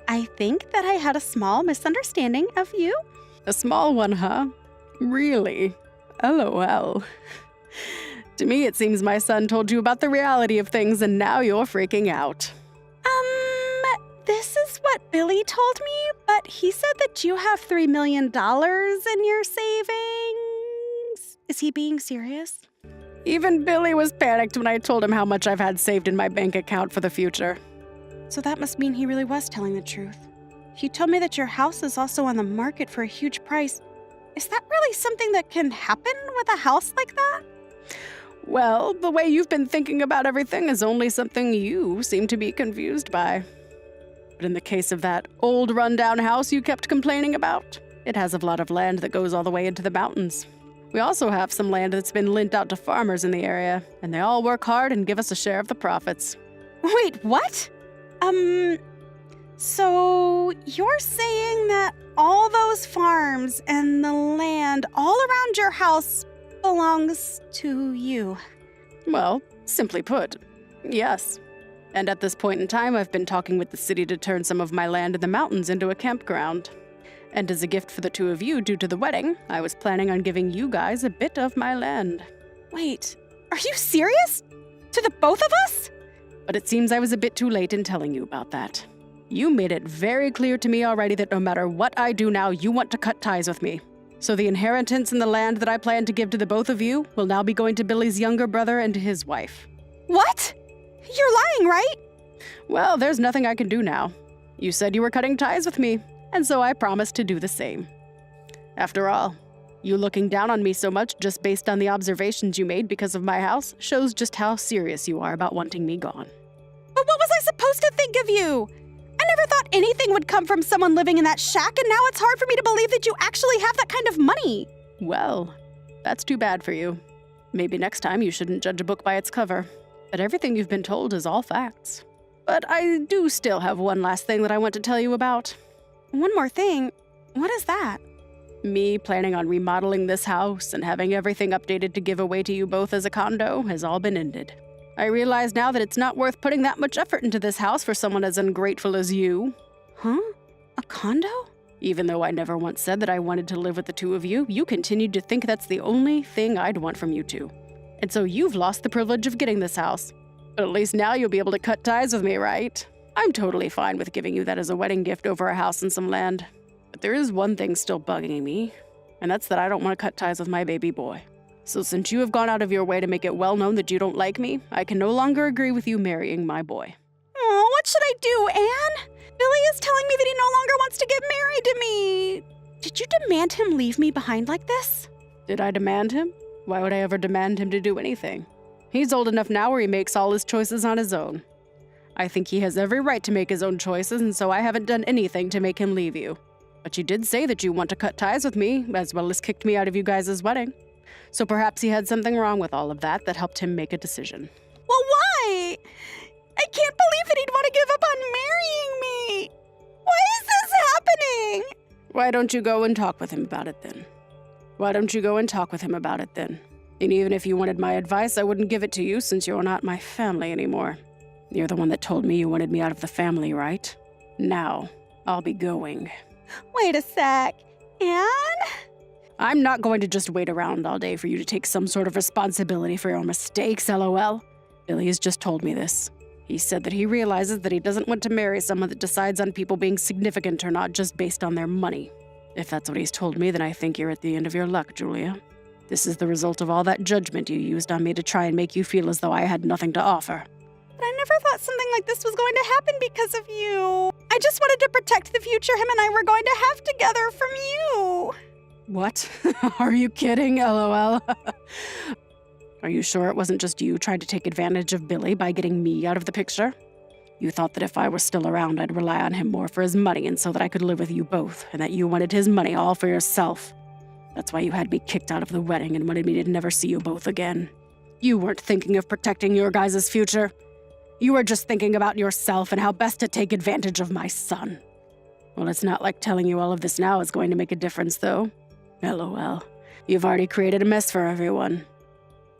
I think that I had a small misunderstanding of you. A small one, huh? Really? LOL. To me, it seems my son told you about the reality of things and now you're freaking out. This is what Billy told me, but he said that you have $3 million in your savings. Is he being serious? Even Billy was panicked when I told him how much I've had saved in my bank account for the future. So that must mean he really was telling the truth. He told me that your house is also on the market for a huge price. Is that really something that can happen with a house like that? Well, the way you've been thinking about everything is only something you seem to be confused by. But in the case of that old rundown house you kept complaining about, it has a lot of land that goes all the way into the mountains. We also have some land that's been lent out to farmers in the area, and they all work hard and give us a share of the profits. Wait, what? So you're saying that all those farms and the land all around your house belongs to you? Well, simply put, yes. And at this point in time, I've been talking with the city to turn some of my land in the mountains into a campground. And as a gift for the two of you due to the wedding, I was planning on giving you guys a bit of my land. Wait, are you serious? To the both of us? But it seems I was a bit too late in telling you about that. You made it very clear to me already that no matter what I do now, you want to cut ties with me. So the inheritance and the land that I plan to give to the both of you will now be going to Billy's younger brother and to his wife. What? You're lying, right? Well, there's nothing I can do now. You said you were cutting ties with me, and so I promised to do the same. After all, you looking down on me so much just based on the observations you made because of my house shows just how serious you are about wanting me gone. But what was I supposed to think of you? I never thought anything would come from someone living in that shack, and now it's hard for me to believe that you actually have that kind of money. Well, that's too bad for you. Maybe next time you shouldn't judge a book by its cover. But everything you've been told is all facts. But I do still have one last thing that I want to tell you about. One more thing. What is that? Me planning on remodeling this house and having everything updated to give away to you both as a condo has all been ended. I realize now that it's not worth putting that much effort into this house for someone as ungrateful as you. Huh? A condo? Even though I never once said that I wanted to live with the two of you, you continued to think that's the only thing I'd want from you two. And so you've lost the privilege of getting this house. But at least now you'll be able to cut ties with me, right? I'm totally fine with giving you that as a wedding gift over a house and some land. But there is one thing still bugging me, and that's that I don't want to cut ties with my baby boy. So since you have gone out of your way to make it well known that you don't like me, I can no longer agree with you marrying my boy. Oh, what should I do, Anne? Billy is telling me that he no longer wants to get married to me. Did you demand him leave me behind like this? Did I demand him? Why would I ever demand him to do anything? He's old enough now where he makes all his choices on his own. I think he has every right to make his own choices, and so I haven't done anything to make him leave you. But you did say that you want to cut ties with me, as well as kicked me out of you guys' wedding. So perhaps he had something wrong with all of that helped him make a decision. Well, why? I can't believe that he'd want to give up on marrying me. Why is this happening? Why don't you go and talk with him about it then? And even if you wanted my advice, I wouldn't give it to you since you're not my family anymore. You're the one that told me you wanted me out of the family, right? Now, I'll be going. Wait a sec. Anne? I'm not going to just wait around all day for you to take some sort of responsibility for your mistakes, LOL. Billy has just told me this. He said that he realizes that he doesn't want to marry someone that decides on people being significant or not just based on their money. If that's what he's told me, then I think you're at the end of your luck, Julia. This is the result of all that judgment you used on me to try and make you feel as though I had nothing to offer. But I never thought something like this was going to happen because of you. I just wanted to protect the future him and I were going to have together from you. What? Are you kidding, LOL? Are you sure it wasn't just you trying to take advantage of Billy by getting me out of the picture? You thought that if I were still around, I'd rely on him more for his money and so that I could live with you both, and that you wanted his money all for yourself. That's why you had me kicked out of the wedding and wanted me to never see you both again. You weren't thinking of protecting your guys' future. You were just thinking about yourself and how best to take advantage of my son. Well, it's not like telling you all of this now is going to make a difference, though. LOL. You've already created a mess for everyone.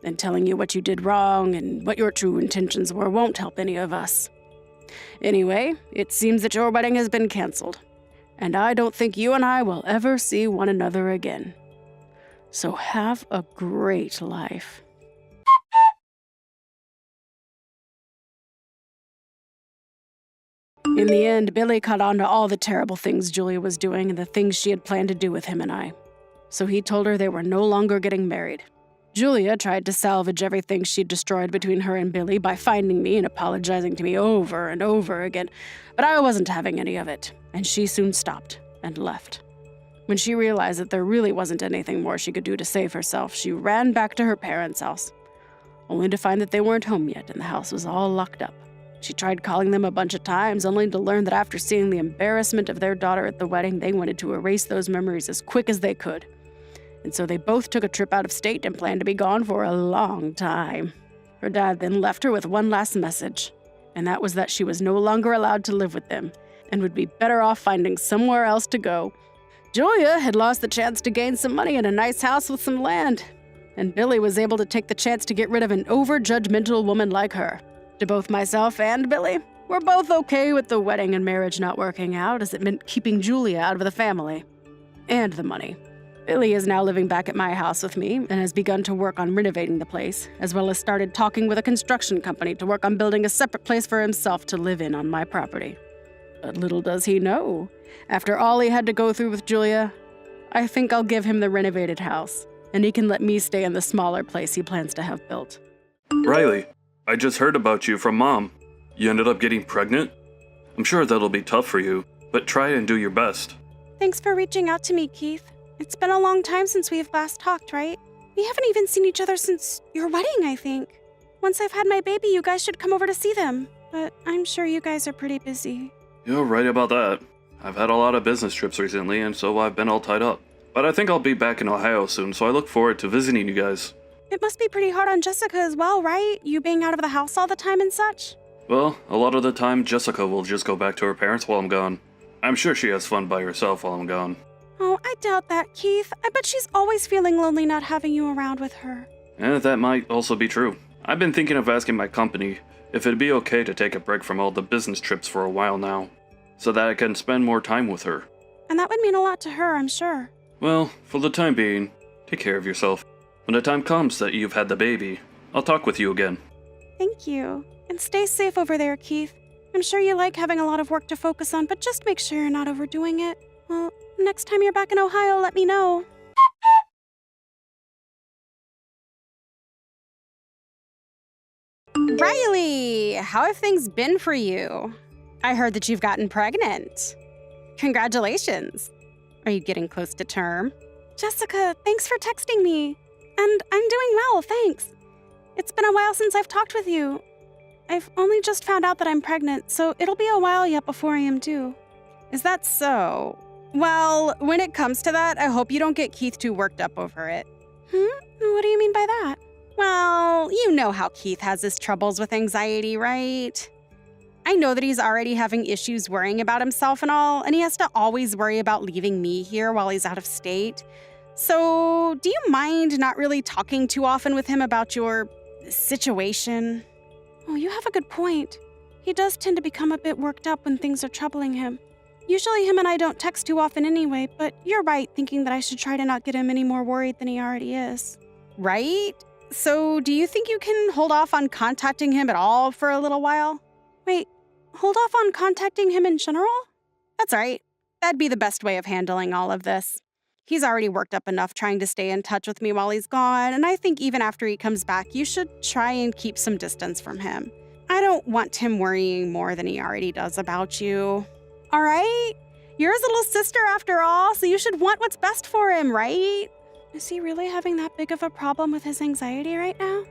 And telling you what you did wrong and what your true intentions were won't help any of us. Anyway, it seems that your wedding has been canceled. And I don't think you and I will ever see one another again. So have a great life. In the end, Billy caught on to all the terrible things Julia was doing and the things she had planned to do with him and I. So he told her they were no longer getting married. Julia tried to salvage everything she'd destroyed between her and Billy by finding me and apologizing to me over and over again, but I wasn't having any of it, and she soon stopped and left. When she realized that there really wasn't anything more she could do to save herself, she ran back to her parents' house, only to find that they weren't home yet and the house was all locked up. She tried calling them a bunch of times, only to learn that after seeing the embarrassment of their daughter at the wedding, they wanted to erase those memories as quick as they could. And so they both took a trip out of state and planned to be gone for a long time. Her dad then left her with one last message, and that was that she was no longer allowed to live with them and would be better off finding somewhere else to go. Julia had lost the chance to gain some money and a nice house with some land, and Billy was able to take the chance to get rid of an over-judgmental woman like her. To both myself and Billy, we're both okay with the wedding and marriage not working out, as it meant keeping Julia out of the family and the money. Billy is now living back at my house with me and has begun to work on renovating the place, as well as started talking with a construction company to work on building a separate place for himself to live in on my property. But little does he know, after all he had to go through with Julia, I think I'll give him the renovated house, and he can let me stay in the smaller place he plans to have built. Rylee, I just heard about you from Mom. You ended up getting pregnant? I'm sure that'll be tough for you, but try and do your best. Thanks for reaching out to me, Keith. It's been a long time since we've last talked, right? We haven't even seen each other since your wedding, I think. Once I've had my baby, you guys should come over to see them. but I'm sure you guys are pretty busy. You're right about that. I've had a lot of business trips recently, and so I've been all tied up. But I think I'll be back in Ohio soon, so I look forward to visiting you guys. It must be pretty hard on Jessica as well, right? You being out of the house all the time and such? Well, a lot of the time, Jessica will just go back to her parents while I'm gone. I'm sure she has fun by herself while I'm gone. Oh, I doubt that, Keith. I bet she's always feeling lonely not having you around with her. That might also be true. I've been thinking of asking my company if it'd be okay to take a break from all the business trips for a while now, so that I can spend more time with her. And that would mean a lot to her, I'm sure. Well, for the time being, take care of yourself. When the time comes that you've had the baby, I'll talk with you again. Thank you. And stay safe over there, Keith. I'm sure you like having a lot of work to focus on, but just make sure you're not overdoing it. Well, next time you're back in Ohio, let me know. Rylee, how have things been for you? I heard that you've gotten pregnant. Congratulations. Are you getting close to term? Jessica, thanks for texting me. And I'm doing well, thanks. It's been a while since I've talked with you. I've only just found out that I'm pregnant, so it'll be a while yet before I am due. Is that so? Well, when it comes to that, I hope you don't get Keith too worked up over it. What do you mean by that? Well, you know how Keith has his troubles with anxiety, right? I know that he's already having issues worrying about himself and all, and he has to always worry about leaving me here while he's out of state. So, do you mind not really talking too often with him about your situation? Oh, you have a good point. He does tend to become a bit worked up when things are troubling him. Usually him and I don't text too often anyway, but you're right thinking that I should try to not get him any more worried than he already is. Right? So, do you think you can hold off on contacting him at all for a little while? Wait, hold off on contacting him in general? That's right. That'd be the best way of handling all of this. He's already worked up enough trying to stay in touch with me while he's gone, and I think even after he comes back, you should try and keep some distance from him. I don't want him worrying more than he already does about you. All right? You're his little sister after all, so you should want what's best for him, right? Is he really having that big of a problem with his anxiety right now?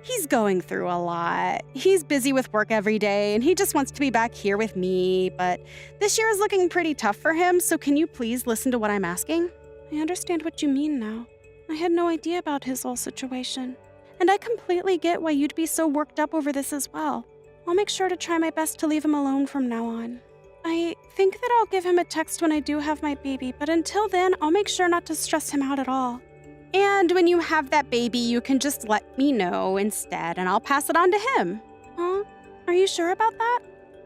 He's going through a lot. He's busy with work every day, and he just wants to be back here with me, but this year is looking pretty tough for him, so can you please listen to what I'm asking? I understand what you mean now. I had no idea about his whole situation. And I completely get why you'd be so worked up over this as well. I'll make sure to try my best to leave him alone from now on. I think that I'll give him a text when I do have my baby, but until then, I'll make sure not to stress him out at all. And when you have that baby, you can just let me know instead, and I'll pass it on to him. Huh? Are you sure about that?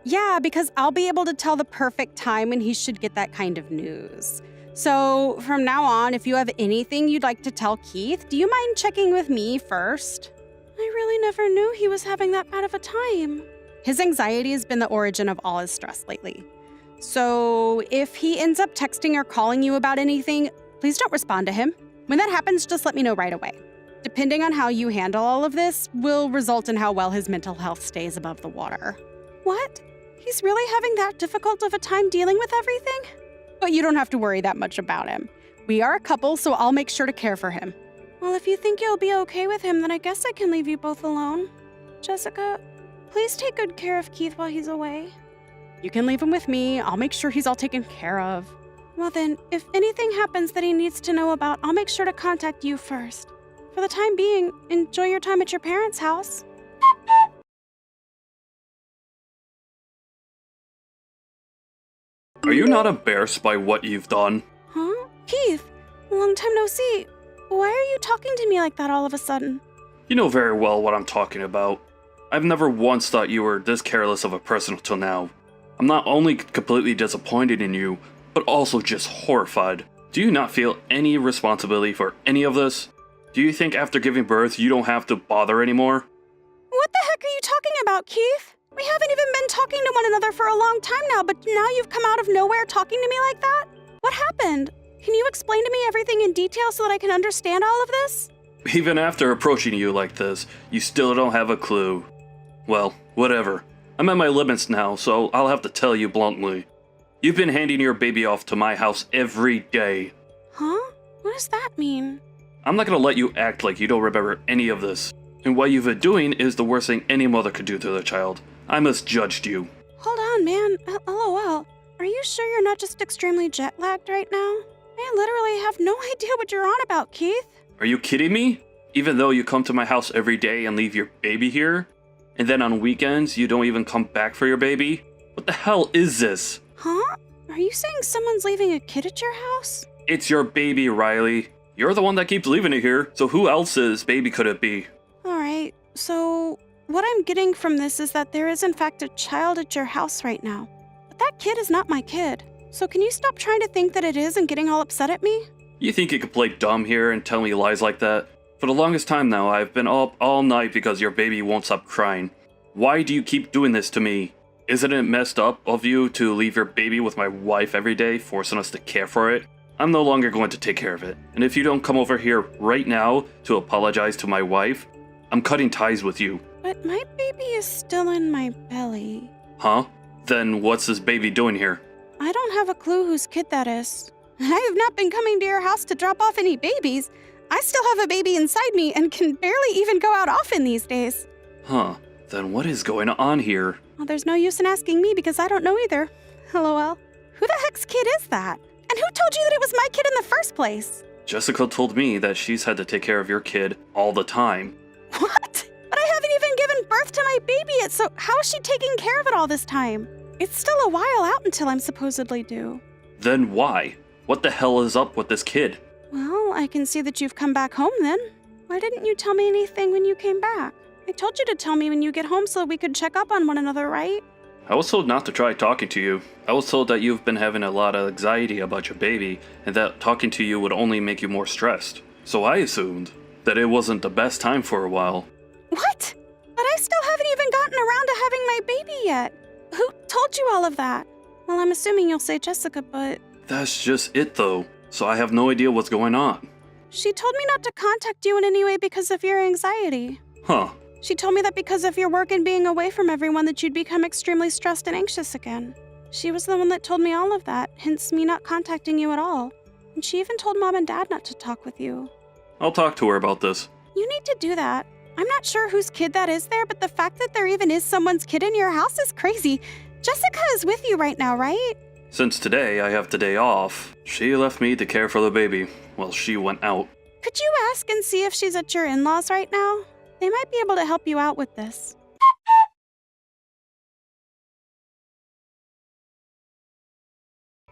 Yeah, because I'll be able to tell the perfect time when he should get that kind of news. So from now on, if you have anything you'd like to tell Keith, do you mind checking with me first? I really never knew he was having that bad of a time. His anxiety has been the origin of all his stress lately. So if he ends up texting or calling you about anything, please don't respond to him. When that happens, just let me know right away. Depending on how you handle all of this will result in how well his mental health stays above the water. What? He's really having that difficult of a time dealing with everything? But you don't have to worry that much about him. We are a couple, so I'll make sure to care for him. Well, if you think you'll be okay with him, then I guess I can leave you both alone. Jessica, please take good care of Keith while he's away. You can leave him with me. I'll make sure he's all taken care of. Well then, if anything happens that he needs to know about, I'll make sure to contact you first. For the time being, enjoy your time at your parents' house. Are you not embarrassed by what you've done? Huh? Keith, long time no see. Why are you talking to me like that all of a sudden? You know very well what I'm talking about. I've never once thought you were this careless of a person until now. I'm not only completely disappointed in you, but also just horrified. Do you not feel any responsibility for any of this? Do you think after giving birth you don't have to bother anymore? What the heck are you talking about, Keith? We haven't even been talking to one another for a long time now, but now you've come out of nowhere talking to me like that? What happened? Can you explain to me everything in detail so that I can understand all of this? Even after approaching you like this, you still don't have a clue. Well, whatever. I'm at my limits now, so I'll have to tell you bluntly. You've been handing your baby off to my house every day. Huh? What does that mean? I'm not gonna let you act like you don't remember any of this. And what you've been doing is the worst thing any mother could do to their child. I misjudged you. Hold on, man. LOL. Are you sure you're not just extremely jet lagged right now? I literally have no idea what you're on about, Keith. Are you kidding me? Even though you come to my house every day and leave your baby here? And then on weekends, you don't even come back for your baby? What the hell is this? Huh? Are you saying someone's leaving a kid at your house? It's your baby, Rylee. You're the one that keeps leaving it here, so who else's baby could it be? Alright, so what I'm getting from this is that there is in fact a child at your house right now. But that kid is not my kid. So can you stop trying to think that it is and getting all upset at me? You think you could play dumb here and tell me lies like that? For the longest time now, I've been up all night because your baby won't stop crying. Why do you keep doing this to me? Isn't it messed up of you to leave your baby with my wife every day, forcing us to care for it? I'm no longer going to take care of it. And if you don't come over here right now to apologize to my wife, I'm cutting ties with you. But my baby is still in my belly. Huh? Then what's this baby doing here? I don't have a clue whose kid that is. And I have not been coming to your house to drop off any babies. I still have a baby inside me and can barely even go out often these days. Huh. Then what is going on here? Well, there's no use in asking me because I don't know either. LOL. Who the heck's kid is that? And who told you that it was my kid in the first place? Jessica told me that she's had to take care of your kid all the time. What? But I haven't even given birth to my baby yet, so how is she taking care of it all this time? It's still a while out until I'm supposedly due. Then why? What the hell is up with this kid? Well, I can see that you've come back home then. Why didn't you tell me anything when you came back? I told you to tell me when you get home so we could check up on one another, right? I was told not to try talking to you. I was told that you've been having a lot of anxiety about your baby, and that talking to you would only make you more stressed. So I assumed that it wasn't the best time for a while. What? But I still haven't even gotten around to having my baby yet. Who told you all of that? Well, I'm assuming you'll say Jessica, but... That's just it though, so I have no idea what's going on. She told me not to contact you in any way because of your anxiety. Huh. She told me that because of your work and being away from everyone that you'd become extremely stressed and anxious again. She was the one that told me all of that, hence me not contacting you at all. And she even told Mom and Dad not to talk with you. I'll talk to her about this. You need to do that. I'm not sure whose kid that is there, but the fact that there even is someone's kid in your house is crazy. Jessica is with you right now, right? Since today I have the day off, she left me to care for the baby while she went out. Could you ask and see if she's at your in-laws right now? They might be able to help you out with this.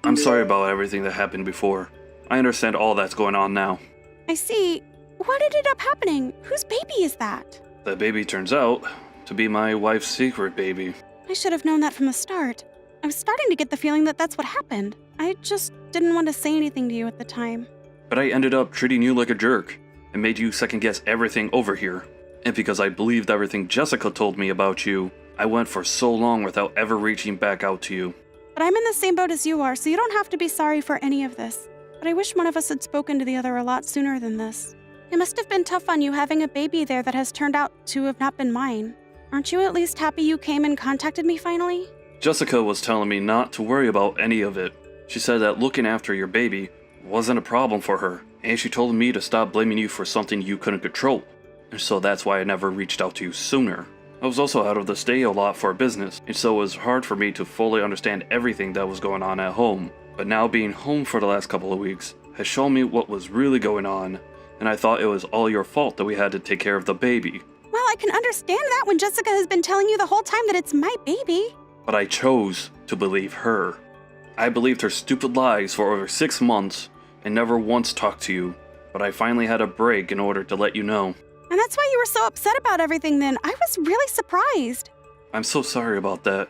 I'm sorry about everything that happened before. I understand all that's going on now. I see. What ended up happening? Whose baby is that? That baby turns out to be my wife's secret baby. I should have known that from the start. I was starting to get the feeling that that's what happened. I just didn't want to say anything to you at the time. But I ended up treating you like a jerk and made you second guess everything over here. And because I believed everything Jessica told me about you, I went for so long without ever reaching back out to you. But I'm in the same boat as you are, so you don't have to be sorry for any of this. But I wish one of us had spoken to the other a lot sooner than this. It must have been tough on you having a baby there that has turned out to have not been mine. Aren't you at least happy you came and contacted me finally? Jessica was telling me not to worry about any of it. She said that looking after your baby wasn't a problem for her, and she told me to stop blaming you for something you couldn't control. And so that's why I never reached out to you sooner. I was also out of the state a lot for business, and so it was hard for me to fully understand everything that was going on at home. But now being home for the last couple of weeks has shown me what was really going on, and I thought it was all your fault that we had to take care of the baby. Well, I can understand that when Jessica has been telling you the whole time that it's my baby. But I chose to believe her. I believed her stupid lies for over 6 months and never once talked to you, but I finally had a break in order to let you know. And that's why you were so upset about everything then. I was really surprised. I'm so sorry about that.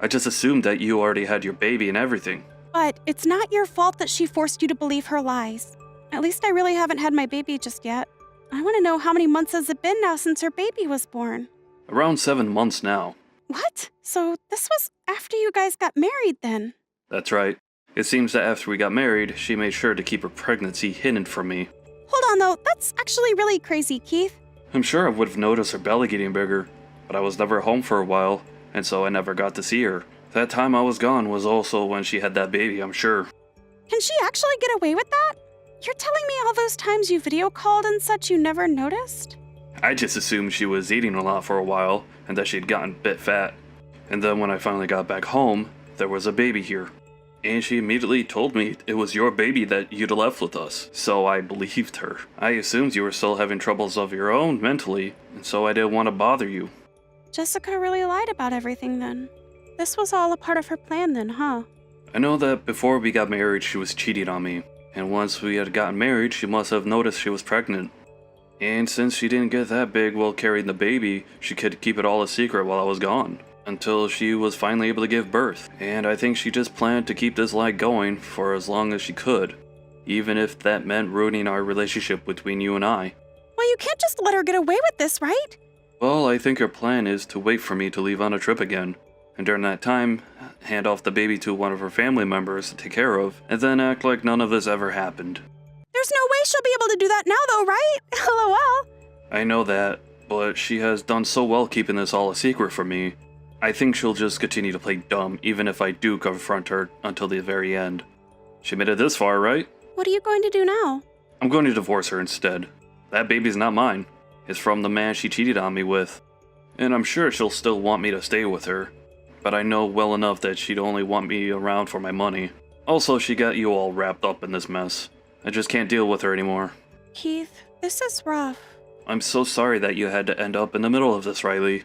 I just assumed that you already had your baby and everything. But it's not your fault that she forced you to believe her lies. At least I really haven't had my baby just yet. I want to know how many months has it been now since her baby was born? Around 7 months now. What? So this was after you guys got married then? That's right. It seems that after we got married, she made sure to keep her pregnancy hidden from me. Hold on though, that's actually really crazy, Keith. I'm sure I would have noticed her belly getting bigger, but I was never home for a while, and so I never got to see her. That time I was gone was also when she had that baby, I'm sure. Can she actually get away with that? You're telling me all those times you video called and such you never noticed? I just assumed she was eating a lot for a while, and that she'd gotten a bit fat. And then when I finally got back home, there was a baby here. And she immediately told me it was your baby that you'd left with us, so I believed her. I assumed you were still having troubles of your own mentally, and so I didn't want to bother you. Jessica really lied about everything then. This was all a part of her plan then, huh? I know that before we got married, she was cheating on me, and once we had gotten married, she must have noticed she was pregnant. And since she didn't get that big while carrying the baby, she could keep it all a secret while I was gone, until she was finally able to give birth. And I think she just planned to keep this lie going for as long as she could, even if that meant ruining our relationship between you and I. Well, you can't just let her get away with this, right? Well, I think her plan is to wait for me to leave on a trip again, and during that time, hand off the baby to one of her family members to take care of, and then act like none of this ever happened. There's no way she'll be able to do that now, though, right? LOL. I know that, but she has done so well keeping this all a secret from me. I think she'll just continue to play dumb, even if I do confront her until the very end. She made it this far, right? What are you going to do now? I'm going to divorce her instead. That baby's not mine. It's from the man she cheated on me with. And I'm sure she'll still want me to stay with her. But I know well enough that she'd only want me around for my money. Also, she got you all wrapped up in this mess. I just can't deal with her anymore. Keith, this is rough. I'm so sorry that you had to end up in the middle of this, Rylee.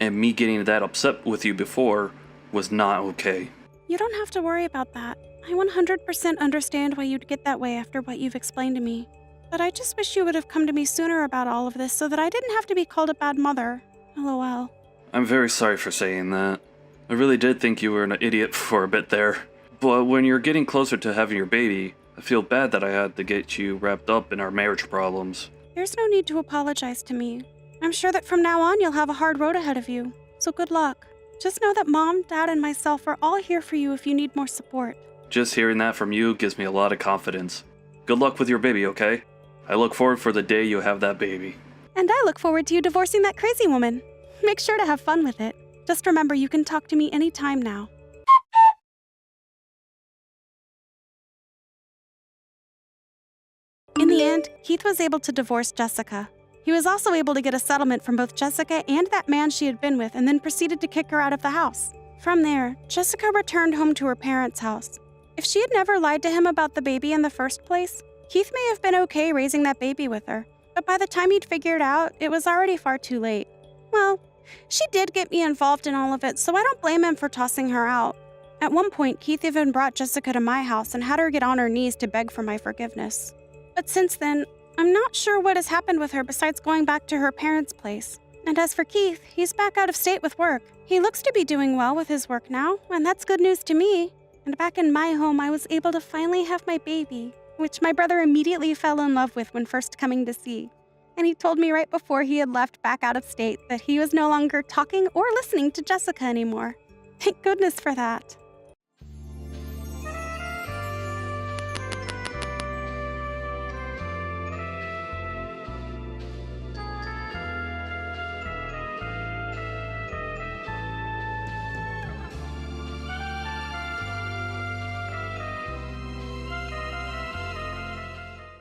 And me getting that upset with you before was not okay. You don't have to worry about that. I 100% understand why you'd get that way after what you've explained to me. But I just wish you would have come to me sooner about all of this so that I didn't have to be called a bad mother. LOL. I'm very sorry for saying that. I really did think you were an idiot for a bit there. But when you're getting closer to having your baby, I feel bad that I had to get you wrapped up in our marriage problems. There's no need to apologize to me. I'm sure that from now on you'll have a hard road ahead of you. So good luck. Just know that Mom, Dad, and myself are all here for you if you need more support. Just hearing that from you gives me a lot of confidence. Good luck with your baby, okay? I look forward for the day you have that baby. And I look forward to you divorcing that crazy woman. Make sure to have fun with it. Just remember you can talk to me anytime now. In the end, Keith was able to divorce Jessica. He was also able to get a settlement from both Jessica and that man she had been with and then proceeded to kick her out of the house. From there, Jessica returned home to her parents' house. If she had never lied to him about the baby in the first place, Keith may have been okay raising that baby with her. But by the time he'd figured out, it was already far too late. Well, she did get me involved in all of it, so I don't blame him for tossing her out. At one point, Keith even brought Jessica to my house and had her get on her knees to beg for my forgiveness. But since then, I'm not sure what has happened with her besides going back to her parents' place. And as for Keith, he's back out of state with work. He looks to be doing well with his work now, and that's good news to me. And back in my home, I was able to finally have my baby, which my brother immediately fell in love with when first coming to see. And he told me right before he had left back out of state that he was no longer talking or listening to Jessica anymore. Thank goodness for that.